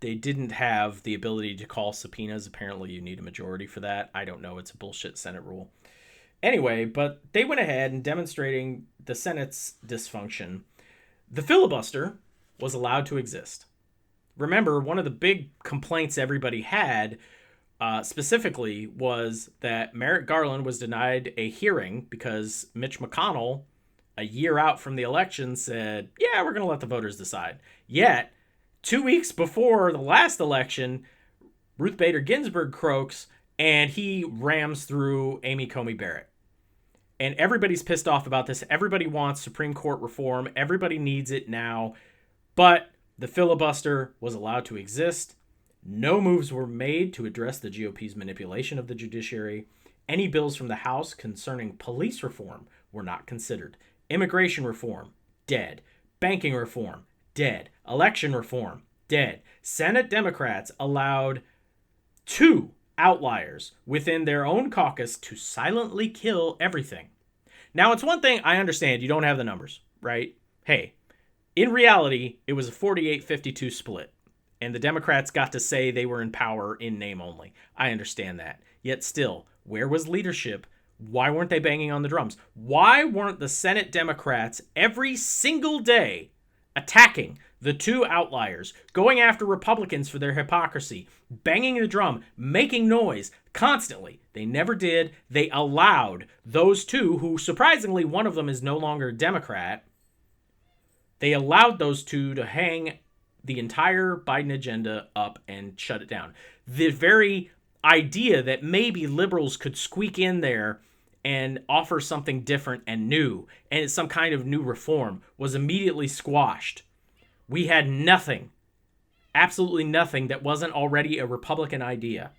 Speaker 4: they didn't have the ability to call subpoenas. Apparently you need a majority for that. I don't know. It's a bullshit Senate rule. Anyway, but they went ahead and demonstrating the Senate's dysfunction. The filibuster was allowed to exist. Remember, one of the big complaints everybody had specifically was that Merrick Garland was denied a hearing because Mitch McConnell, a year out from the election, said, yeah, we're going to let the voters decide. Yet, 2 weeks before the last election, Ruth Bader Ginsburg croaks, and he rams through Amy Coney Barrett. And everybody's pissed off about this. Everybody wants Supreme Court reform. Everybody needs it now. But the filibuster was allowed to exist. No moves were made to address the GOP's manipulation of the judiciary. Any bills from the House concerning police reform were not considered. Immigration reform, dead. Banking reform, dead. Election reform, dead. Senate Democrats allowed 2 outliers within their own caucus to silently kill everything. Now, it's one thing, I understand you don't have the numbers, right? Hey, in reality, it was a 48-52 split, and the Democrats got to say they were in power in name only. I understand that. Yet still, where was leadership? Why weren't they banging on the drums? Why weren't the Senate Democrats every single day attacking the 2 outliers, going after Republicans for their hypocrisy, banging the drum, making noise constantly? They never did. They allowed those 2, who surprisingly one of them is no longer a Democrat, they allowed those 2 to hang the entire Biden agenda up and shut it down. The very idea that maybe liberals could squeak in there and offer something different and new, and some kind of new reform, was immediately squashed. We had nothing, absolutely nothing, that wasn't already a Republican idea.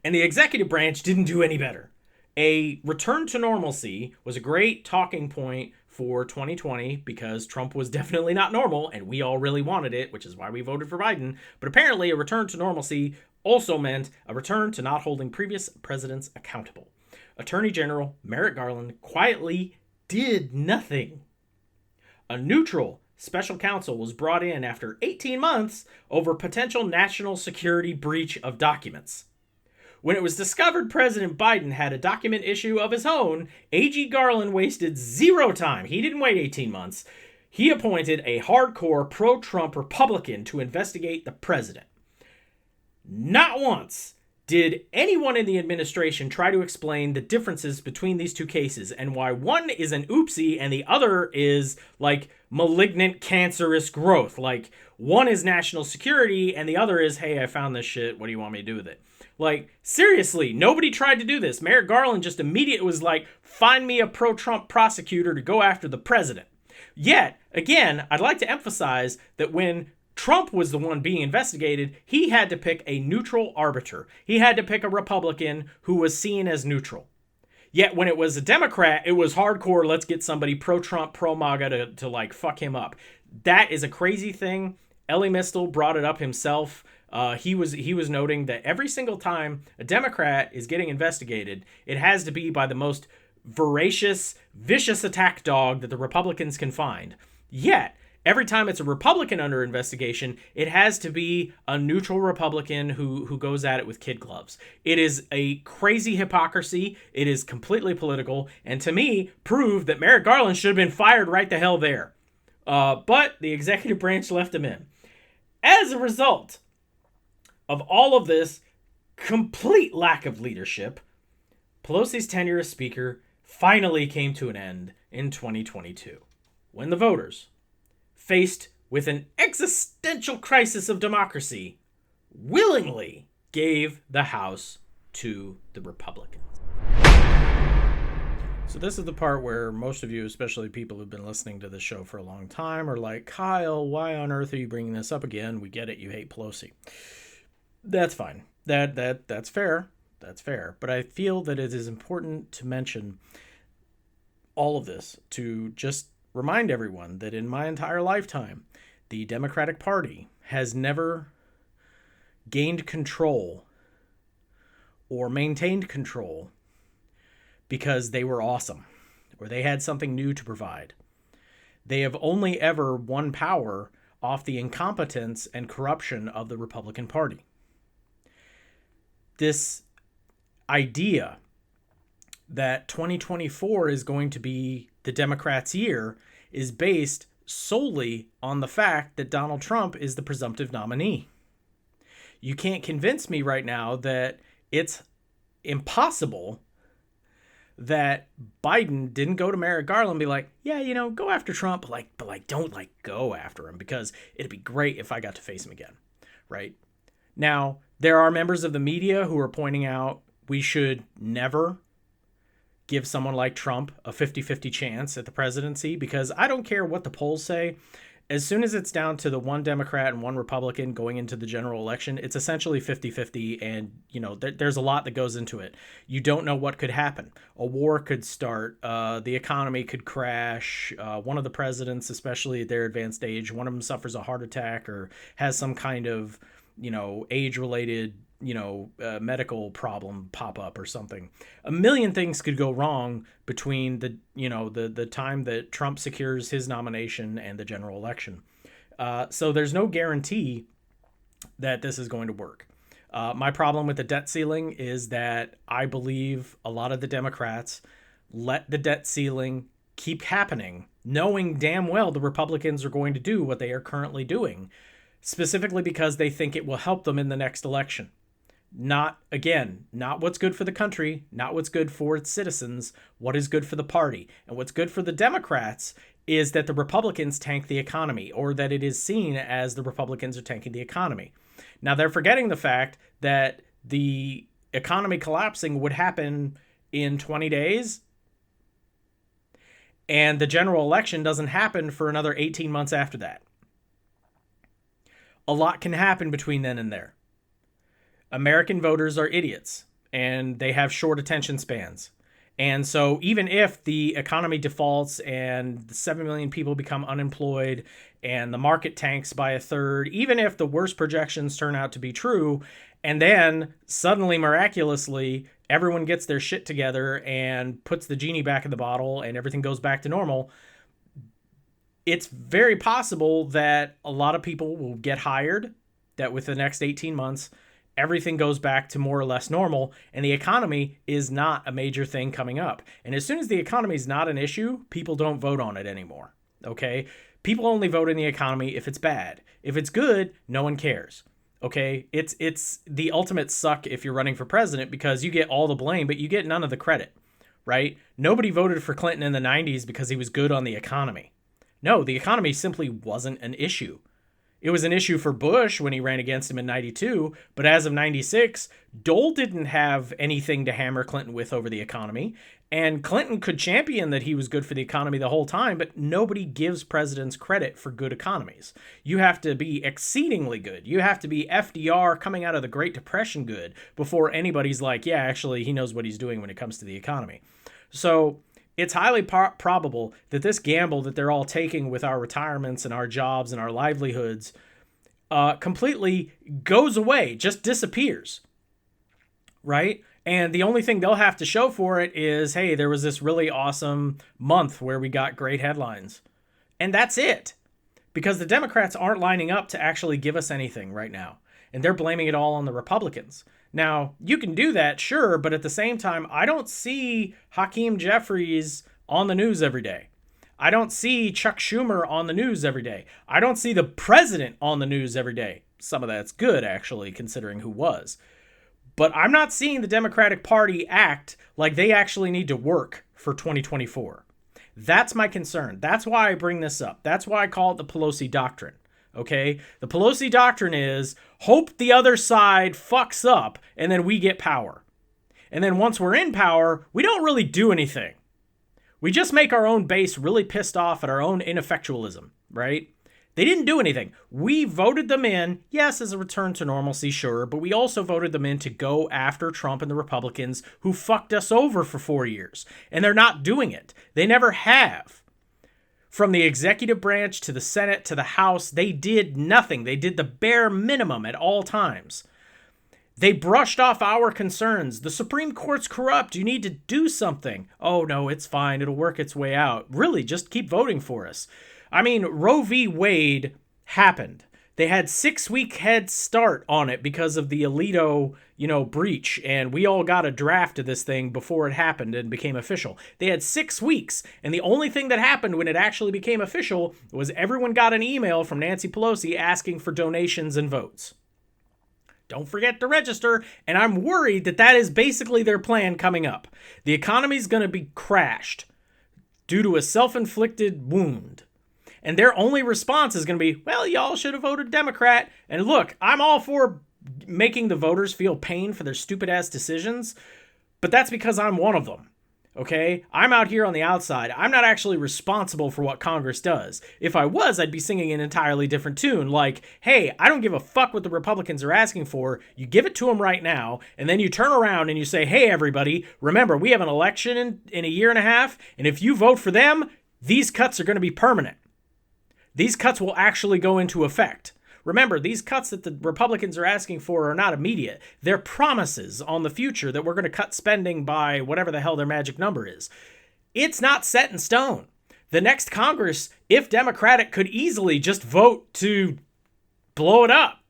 Speaker 4: And the executive branch didn't do any better. A return to normalcy was a great talking point for 2020 because Trump was definitely not normal and we all really wanted it, which is why we voted for Biden. But apparently a return to normalcy also meant a return to not holding previous presidents accountable. Attorney General Merrick Garland quietly did nothing. A neutral special counsel was brought in after 18 months over potential national security breach of documents. When it was discovered President Biden had a document issue of his own, A.G. Garland wasted 0 time. He didn't wait 18 months. He appointed a hardcore pro-Trump Republican to investigate the president. Not once Did anyone in the administration try to explain the differences between these two cases and why one is an oopsie and the other is like malignant cancerous growth? Like one is national security and the other is, hey, I found this shit. What do you want me to do with it? Like, seriously, nobody tried to do this. Merrick Garland just immediately was like, find me a pro-Trump prosecutor to go after the president. Yet, again, I'd like to emphasize that when Trump was the one being investigated, he had to pick a neutral arbiter. He had to pick a Republican who was seen as neutral. Yet when it was a Democrat, it was hardcore, let's get somebody pro-Trump, pro-MAGA to like fuck him up. That is a crazy thing. Elie Mystal brought it up himself. He was noting that every single time a Democrat is getting investigated, it has to be by the most voracious, vicious attack dog that the Republicans can find. Yet, every time it's a Republican under investigation, it has to be a neutral Republican who goes at it with kid gloves. It is a crazy hypocrisy. It is completely political. And to me, proved that Merrick Garland should have been fired right the hell there. But the executive branch left him in. As a result of all of this complete lack of leadership, Pelosi's tenure as Speaker finally came to an end in 2022, when the voters, faced with an existential crisis of democracy, willingly gave the House to the Republicans. So this is the part where most of you, especially people who've been listening to this show for a long time, are like, Kyle, why on earth are you bringing this up again? We get it. You hate Pelosi. That's fine. That's fair. That's fair. But I feel that it is important to mention all of this to just remind everyone that in my entire lifetime, the Democratic Party has never gained control or maintained control because they were awesome or they had something new to provide. They have only ever won power off the incompetence and corruption of the Republican Party. This idea that 2024 is going to be the Democrats' year is based solely on the fact that Donald Trump is the presumptive nominee. You can't convince me right now that it's impossible that Biden didn't go to Merrick Garland and be like, yeah, go after Trump, but don't go after him because it'd be great if I got to face him again, right? Now, there are members of the media who are pointing out we should never give someone like Trump a 50-50 chance at the presidency because I don't care what the polls say. As soon as it's down to the one Democrat and one Republican going into the general election, it's essentially 50-50 and, there's a lot that goes into it. You don't know what could happen. A war could start. The economy could crash. One of the presidents, especially at their advanced age, one of them suffers a heart attack or has some kind of, age-related medical problem pop up or something. A million things could go wrong between the time that Trump secures his nomination and the general election. So there's no guarantee that this is going to work. My problem with the debt ceiling is that I believe a lot of the Democrats let the debt ceiling keep happening, knowing damn well the Republicans are going to do what they are currently doing, specifically because they think it will help them in the next election. Not what's good for the country, not what's good for its citizens, what is good for the party. And what's good for the Democrats is that the Republicans tank the economy, or that it is seen as the Republicans are tanking the economy. Now, they're forgetting the fact that the economy collapsing would happen in 20 days, and the general election doesn't happen for another 18 months after that. A lot can happen between then and there. American voters are idiots, and they have short attention spans. And so even if the economy defaults and 7 million people become unemployed and the market tanks by a third, even if the worst projections turn out to be true, and then suddenly, miraculously, everyone gets their shit together and puts the genie back in the bottle and everything goes back to normal, it's very possible that a lot of people will get hired, that with the next 18 months, everything goes back to more or less normal, and the economy is not a major thing coming up. And as soon as the economy is not an issue, people don't vote on it anymore, okay? People only vote in the economy if it's bad. If it's good, no one cares. Okay, it's the ultimate suck if you're running for president because you get all the blame, but you get none of the credit, right? Nobody voted for Clinton in the 90s because he was good on the economy. No, the economy simply wasn't an issue. It was an issue for Bush when he ran against him in 92, but as of 96, Dole didn't have anything to hammer Clinton with over the economy, and Clinton could champion that he was good for the economy the whole time, but nobody gives presidents credit for good economies. You have to be exceedingly good. You have to be FDR coming out of the Great Depression good before anybody's like, yeah, actually, he knows what he's doing when it comes to the economy. So it's highly probable that this gamble that they're all taking with our retirements and our jobs and our livelihoods completely goes away, just disappears, right? And the only thing they'll have to show for it is, hey, there was this really awesome month where we got great headlines. And that's it. Because the Democrats aren't lining up to actually give us anything right now. And they're blaming it all on the Republicans. Now, you can do that, sure, but at the same time, I don't see Hakeem Jeffries on the news every day. I don't see Chuck Schumer on the news every day. I don't see the president on the news every day. Some of that's good, actually, considering who was. But I'm not seeing the Democratic Party act like they actually need to work for 2024. That's my concern. That's why I bring this up. That's why I call it the Pelosi Doctrine. Okay? The Pelosi Doctrine is hope the other side fucks up and then we get power. And then once we're in power, we don't really do anything. We just make our own base really pissed off at our own ineffectualism, right? They didn't do anything. We voted them in, yes, as a return to normalcy, sure, but we also voted them in to go after Trump and the Republicans who fucked us over for 4 years. And they're not doing it. They never have. From the executive branch to the Senate to the House, they did nothing. They did the bare minimum at all times. They brushed off our concerns. The Supreme Court's corrupt. You need to do something. Oh, no, it's fine. It'll work its way out. Really, just keep voting for us. I mean, Roe v. Wade happened. They had 6-week head start on it because of the Alito, breach, and we all got a draft of this thing before it happened and became official. They had 6 weeks, and the only thing that happened when it actually became official was everyone got an email from Nancy Pelosi asking for donations and votes. Don't forget to register, and I'm worried that that is basically their plan coming up. The economy's going to be crashed due to a self-inflicted wound. And their only response is going to be, well, y'all should have voted Democrat. And look, I'm all for making the voters feel pain for their stupid-ass decisions, but that's because I'm one of them, okay? I'm out here on the outside. I'm not actually responsible for what Congress does. If I was, I'd be singing an entirely different tune, like, hey, I don't give a fuck what the Republicans are asking for. You give it to them right now, and then you turn around and you say, hey, everybody, remember, we have an election in a year and a half, and if you vote for them, these cuts are going to be permanent. These cuts will actually go into effect. Remember, these cuts that the Republicans are asking for are not immediate. They're promises on the future that we're going to cut spending by whatever the hell their magic number is. It's not set in stone. The next Congress, if Democratic, could easily just vote to blow it up.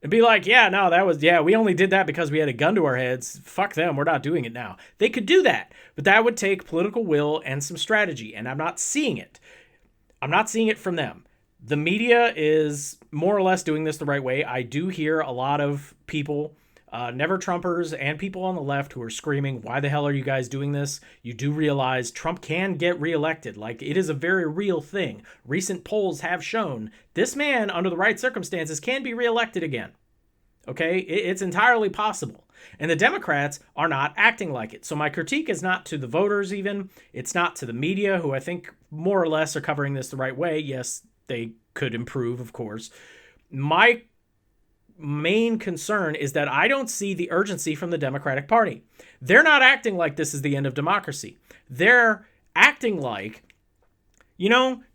Speaker 4: And be like, we only did that because we had a gun to our heads. Fuck them, we're not doing it now. They could do that, but that would take political will and some strategy, and I'm not seeing it. I'm not seeing it from them. The media is more or less doing this the right way. I do hear a lot of people, never Trumpers and people on the left who are screaming, why the hell are you guys doing this? You do realize Trump can get reelected. Like, it is a very real thing. Recent polls have shown this man, under the right circumstances, can be reelected again. Okay? It's entirely possible. And the Democrats are not acting like it. So my critique is not to the voters even. It's not to the media, who I think more or less are covering this the right way. Yes, they could improve, of course. My main concern is that I don't see the urgency from the Democratic Party. They're not acting like this is the end of democracy. They're acting like,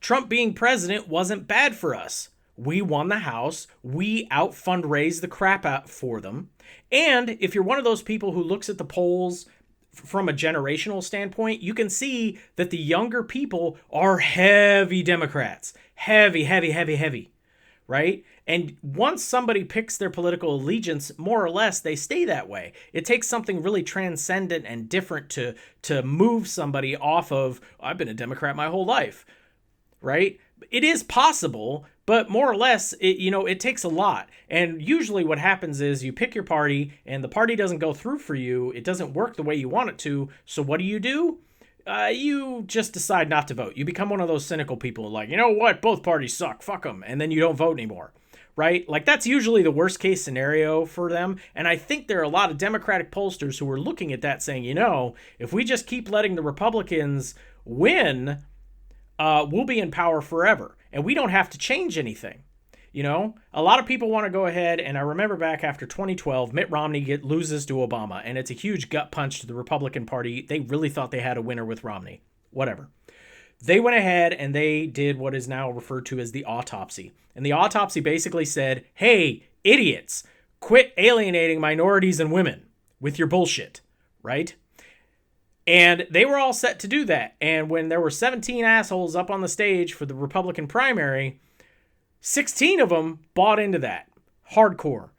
Speaker 4: Trump being president wasn't bad for us. We won the House. We out-fundraised the crap out for them. And if you're one of those people who looks at the polls from a generational standpoint, you can see that the younger people are heavy Democrats. Heavy, right? And once somebody picks their political allegiance, more or less, they stay that way. It takes something really transcendent and different to move somebody off of, I've been a Democrat my whole life, right? It is possible, But more or less, it takes a lot. And usually what happens is you pick your party and the party doesn't go through for you. It doesn't work the way you want it to. So what do? You just decide not to vote. You become one of those cynical people like, you know what? Both parties suck. Fuck them. And then you don't vote anymore. Right? Like, that's usually the worst case scenario for them. And I think there are a lot of Democratic pollsters who are looking at that saying, if we just keep letting the Republicans win, we'll be in power forever. And we don't have to change anything. A lot of people want to go ahead. And I remember back after 2012, Mitt Romney loses to Obama. And it's a huge gut punch to the Republican Party. They really thought they had a winner with Romney. Whatever. They went ahead and they did what is now referred to as the autopsy. And the autopsy basically said, hey, idiots, quit alienating minorities and women with your bullshit, right? And they were all set to do that. And when there were 17 assholes up on the stage for the Republican primary, 16 of them bought into that. Hardcore.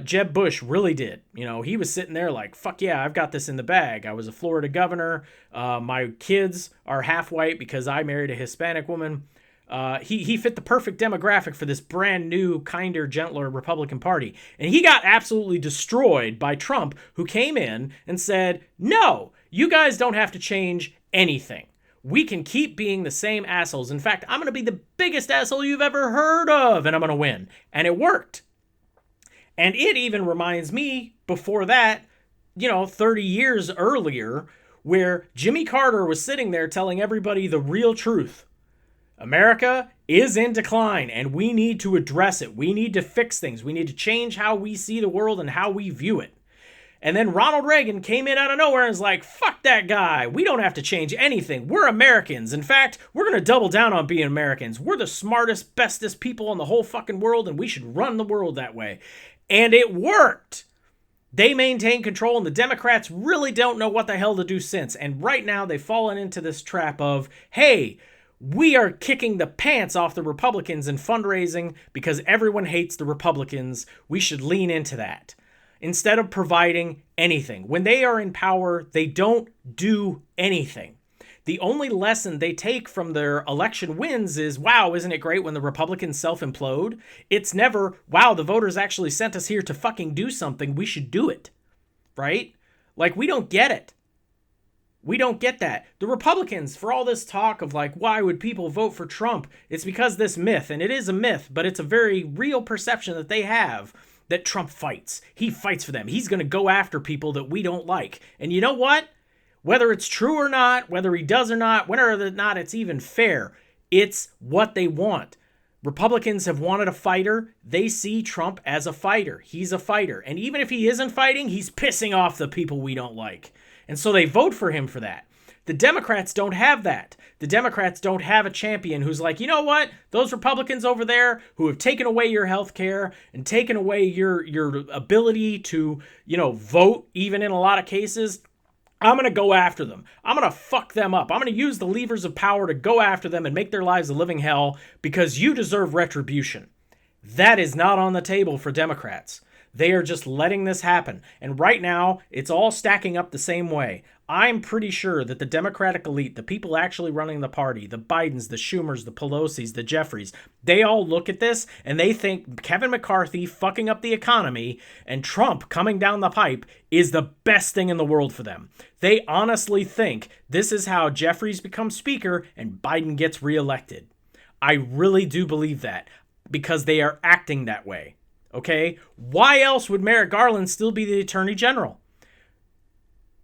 Speaker 4: Jeb Bush really did. He was sitting there like, fuck yeah, I've got this in the bag. I was a Florida governor. My kids are half white because I married a Hispanic woman. He fit the perfect demographic for this brand new, kinder, gentler Republican Party. And he got absolutely destroyed by Trump, who came in and said, no, you guys don't have to change anything. We can keep being the same assholes. In fact, I'm going to be the biggest asshole you've ever heard of, and I'm going to win. And it worked. And it even reminds me, before that, 30 years earlier, where Jimmy Carter was sitting there telling everybody the real truth. America is in decline, and we need to address it. We need to fix things. We need to change how we see the world and how we view it. And then Ronald Reagan came in out of nowhere and was like, fuck that guy. We don't have to change anything. We're Americans. In fact, we're going to double down on being Americans. We're the smartest, bestest people in the whole fucking world, and we should run the world that way. And it worked. They maintain control, and the Democrats really don't know what the hell to do since. And right now, they've fallen into this trap of, hey, we are kicking the pants off the Republicans in fundraising because everyone hates the Republicans. We should lean into that instead of providing anything. When they are in power, they don't do anything. The only lesson they take from their election wins is, wow, isn't it great when the Republicans self-implode? It's never, wow, the voters actually sent us here to fucking do something. We should do it, right? Like, we don't get it. We don't get that. The Republicans, for all this talk of like, why would people vote for Trump? It's because this myth, and it is a myth, but it's a very real perception that they have that Trump fights. He fights for them. He's going to go after people that we don't like. And you know what? Whether it's true or not, whether he does or not, whether or not it's even fair, it's what they want. Republicans have wanted a fighter. They see Trump as a fighter. He's a fighter. And even if he isn't fighting, he's pissing off the people we don't like. And so they vote for him for that. The Democrats don't have that. The Democrats don't have a champion who's like, you know what? Those Republicans over there who have taken away your health care and taken away your ability to, vote, even in a lot of cases, I'm going to go after them. I'm going to fuck them up. I'm going to use the levers of power to go after them and make their lives a living hell because you deserve retribution. That is not on the table for Democrats. They are just letting this happen. And right now, it's all stacking up the same way. I'm pretty sure that the Democratic elite, the people actually running the party, the Bidens, the Schumers, the Pelosis, the Jeffries, they all look at this and they think Kevin McCarthy fucking up the economy and Trump coming down the pipe is the best thing in the world for them. They honestly think this is how Jeffries becomes speaker and Biden gets reelected. I really do believe that because they are acting that way. Okay? Why else would Merrick Garland still be the Attorney General?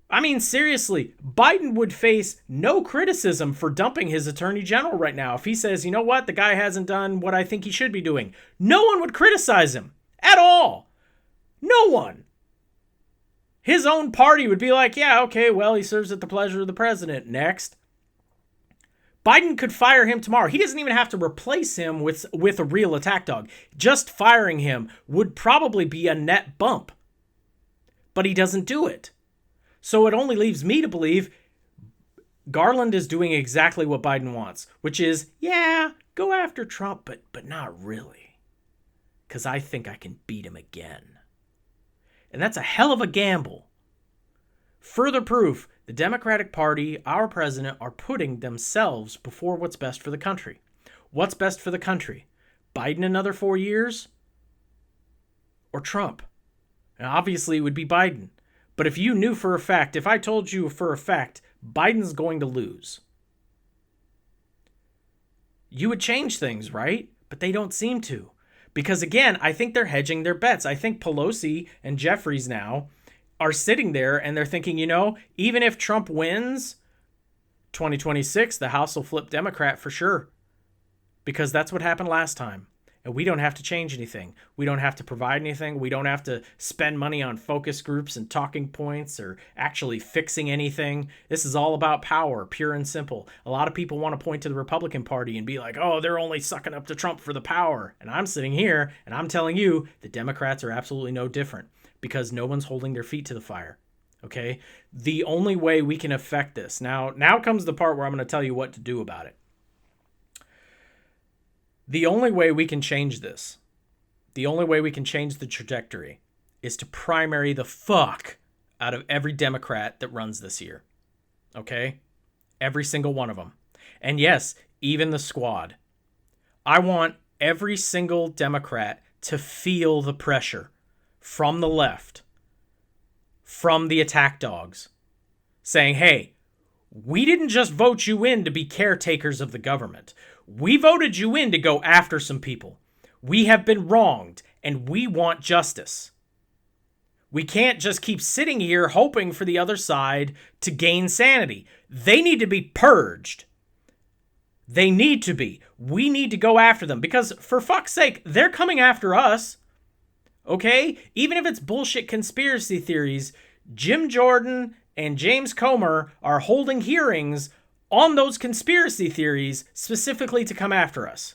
Speaker 4: I mean, seriously, Biden would face no criticism for dumping his Attorney General right now. If he says, you know what, the guy hasn't done what I think he should be doing, no one would criticize him at all. No one. His own party would be like, yeah, okay, well, he serves at the pleasure of the president. Next. Biden could fire him tomorrow. He doesn't even have to replace him with a real attack dog. Just firing him would probably be a net bump. But he doesn't do it. So it only leaves me to believe Garland is doing exactly what Biden wants, which is, yeah, go after Trump, but not really. Because I think I can beat him again. And that's a hell of a gamble. Further proof, the Democratic Party, our president, are putting themselves before what's best for the country. What's best for the country? Biden another 4 years or Trump? And obviously it would be Biden. But if you knew for a fact, if I told you for a fact, Biden's going to lose, you would change things, right? But they don't seem to. Because again, I think they're hedging their bets. I think Pelosi and Jeffries now are sitting there and they're thinking, even if Trump wins 2026, the House will flip Democrat for sure. Because that's what happened last time. And we don't have to change anything. We don't have to provide anything. We don't have to spend money on focus groups and talking points or actually fixing anything. This is all about power, pure and simple. A lot of people want to point to the Republican Party and be like, oh, they're only sucking up to Trump for the power. And I'm sitting here and I'm telling you the Democrats are absolutely no different because no one's holding their feet to the fire. Okay? The only way we can affect this. Now comes the part where I'm going to tell you what to do about it. The only way we can change this, the only way we can change the trajectory is to primary the fuck out of every Democrat that runs this year. Okay? Every single one of them. And yes, even the squad. I want every single Democrat to feel the pressure from the left, from the attack dogs, saying, hey, we didn't just vote you in to be caretakers of the government. We voted you in to go after some people. We have been wronged, and we want justice. We can't just keep sitting here hoping for the other side to gain sanity. They need to be purged. They need to be. We need to go after them because, for fuck's sake, they're coming after us. Okay? Even if it's bullshit conspiracy theories, Jim Jordan and James Comer are holding hearings on those conspiracy theories specifically to come after us.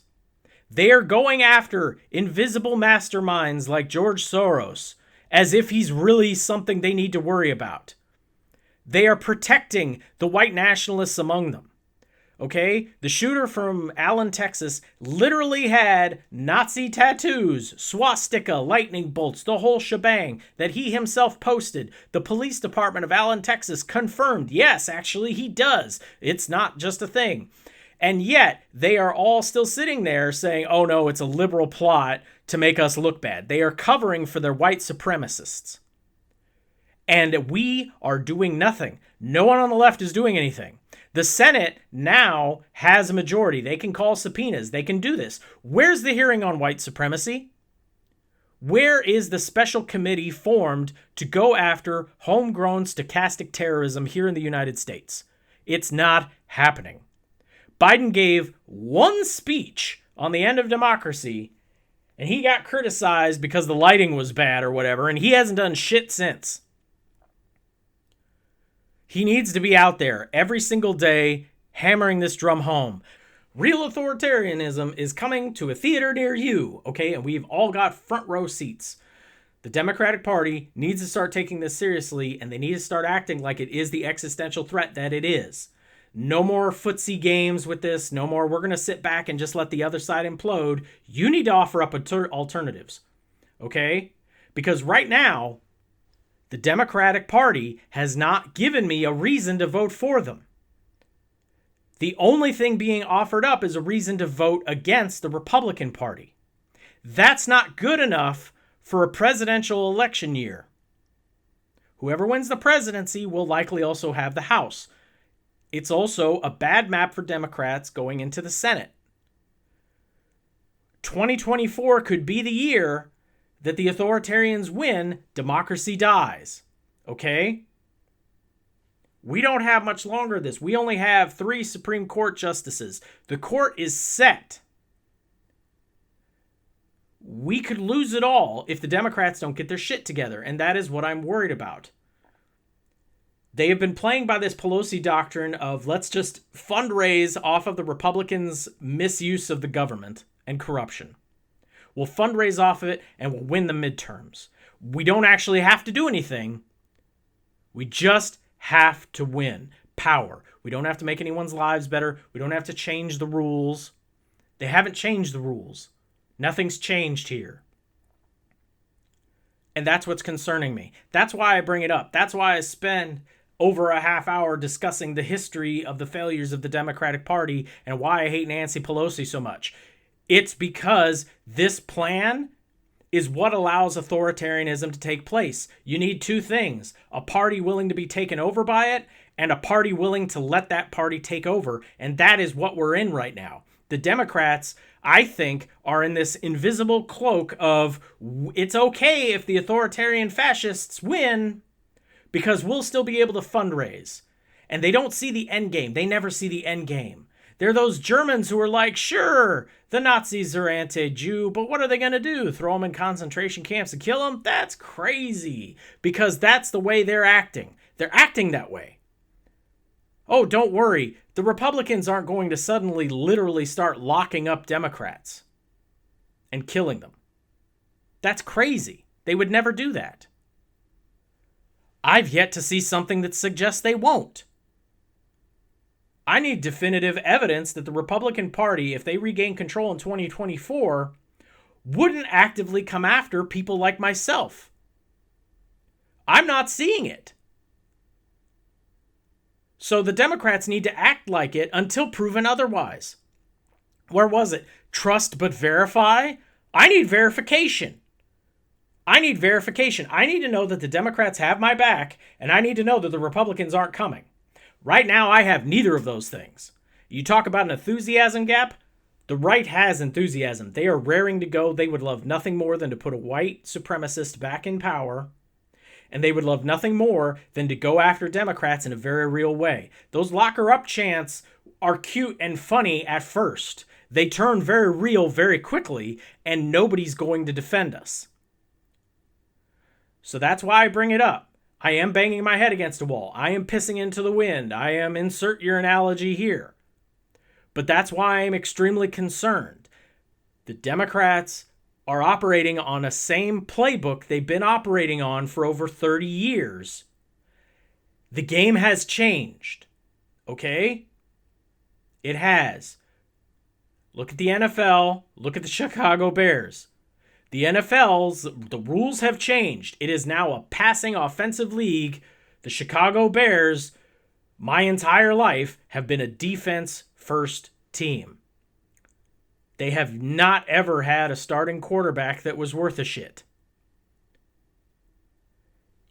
Speaker 4: They are going after invisible masterminds like George Soros as if he's really something they need to worry about. They are protecting the white nationalists among them. Okay? The shooter from Allen, Texas literally had Nazi tattoos, swastika, lightning bolts, the whole shebang that he himself posted. The police department of Allen, Texas confirmed, yes, actually he does. It's not just a thing. And yet they are all still sitting there saying, oh no, it's a liberal plot to make us look bad. They are covering for their white supremacists. And we are doing nothing. No one on the left is doing anything. The Senate now has a majority. They can call subpoenas. They can do this. Where's the hearing on white supremacy? Where is the special committee formed to go after homegrown stochastic terrorism here in the United States? It's not happening. Biden gave one speech on the end of democracy, and he got criticized because the lighting was bad or whatever, and he hasn't done shit since. He needs to be out there every single day hammering this drum home. Real authoritarianism is coming to a theater near you, okay? And we've all got front row seats. The Democratic Party needs to start taking this seriously, and they need to start acting like it is the existential threat that it is. No more footsie games with this. No more, we're going to sit back and just let the other side implode. You need to offer up alternatives, okay? Because right now, the Democratic Party has not given me a reason to vote for them. The only thing being offered up is a reason to vote against the Republican Party. That's not good enough for a presidential election year. Whoever wins the presidency will likely also have the House. It's also a bad map for Democrats going into the Senate. 2024 could be the year that the authoritarians win, democracy dies. Okay? We don't have much longer of this. We only have 3 Supreme Court justices. The court is set. We could lose it all if the Democrats don't get their shit together, and that is what I'm worried about. They have been playing by this Pelosi doctrine of let's just fundraise off of the Republicans' misuse of the government and corruption. We'll fundraise off of it and we'll win the midterms. We don't actually have to do anything. We just have to win power. We don't have to make anyone's lives better. We don't have to change the rules. They haven't changed the rules. Nothing's changed here. And that's what's concerning me. That's why I bring it up. That's why I spend over a half hour discussing the history of the failures of the Democratic Party and why I hate Nancy Pelosi so much. It's because this plan is what allows authoritarianism to take place. You need two things: a party willing to be taken over by it, and a party willing to let that party take over. And that is what we're in right now. The Democrats, I think, are in this invisible cloak of it's okay if the authoritarian fascists win because we'll still be able to fundraise. And they don't see the end game. They never see the end game. They're those Germans who are like, sure, the Nazis are anti-Jew, but what are they going to do? Throw them in concentration camps and kill them? That's crazy, because that's the way they're acting. They're acting that way. Oh, don't worry. The Republicans aren't going to suddenly literally start locking up Democrats and killing them. That's crazy. They would never do that. I've yet to see something that suggests they won't. I need definitive evidence that the Republican Party, if they regain control in 2024, wouldn't actively come after people like myself. I'm not seeing it. So the Democrats need to act like it until proven otherwise. Where was it? Trust but verify? I need verification. I need verification. I need to know that the Democrats have my back, and I need to know that the Republicans aren't coming. Right now, I have neither of those things. You talk about an enthusiasm gap? The right has enthusiasm. They are raring to go. They would love nothing more than to put a white supremacist back in power. And they would love nothing more than to go after Democrats in a very real way. Those lock her up chants are cute and funny at first. They turn very real very quickly, and nobody's going to defend us. So that's why I bring it up. I am banging my head against a wall. I am pissing into the wind. I am insert your analogy here. But that's why I'm extremely concerned. The Democrats are operating on a same playbook they've been operating on for over 30 years. The game has changed. Okay? It has. Look at the NFL. Look at the Chicago Bears. The the rules have changed. It is now a passing offensive league. The Chicago Bears, my entire life, have been a defense-first team. They have not ever had a starting quarterback that was worth a shit.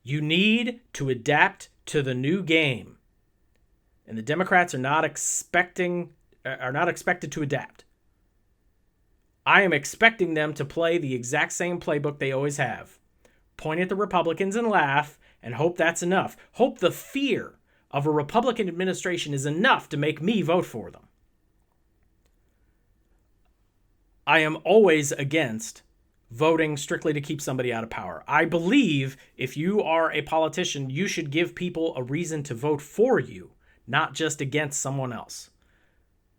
Speaker 4: You need to adapt to the new game. And the Democrats are not expected to adapt. I am expecting them to play the exact same playbook they always have. Point at the Republicans and laugh and hope that's enough. Hope the fear of a Republican administration is enough to make me vote for them. I am always against voting strictly to keep somebody out of power. I believe if you are a politician, you should give people a reason to vote for you, not just against someone else.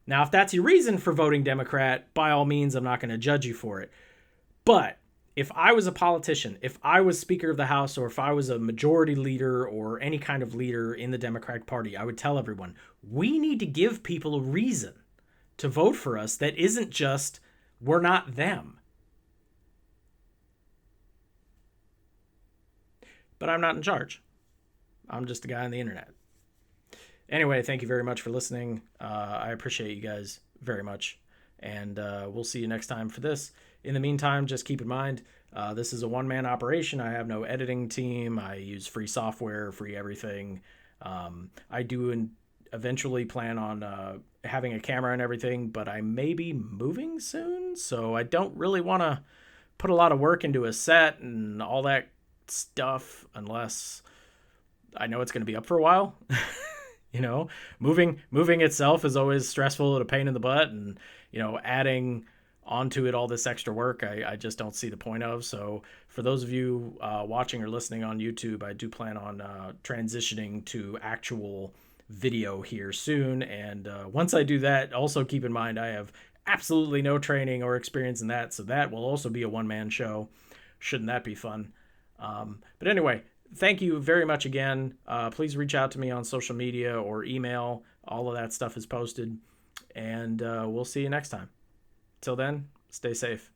Speaker 4: Now, if that's your reason for voting Democrat, by all means, I'm not going to judge you for it. But if I was a politician, if I was Speaker of the House, or if I was a majority leader or any kind of leader in the Democratic Party, I would tell everyone, we need to give people a reason to vote for us that isn't just, we're not them. But I'm not in charge. I'm just a guy on the internet. Anyway, thank you very much for listening. I appreciate you guys very much. And we'll see you next time for this. In the meantime, just keep in mind, this is a one-man operation. I have no editing team. I use free software, free everything. I do eventually plan on having a camera and everything, but I may be moving soon. So I don't really want to put a lot of work into a set and all that stuff unless I know it's going to be up for a while. You know, moving itself is always stressful and a pain in the butt, and adding onto it all this extra work, I just don't see the point of. So for those of you watching or listening on YouTube, I do plan on transitioning to actual video here soon. And once I do that, also keep in mind I have absolutely no training or experience in that, so that will also be a one-man show. Shouldn't that be fun? But anyway, thank you very much again. Please reach out to me on social media or email. All of that stuff is posted. And we'll see you next time. Till then, stay safe.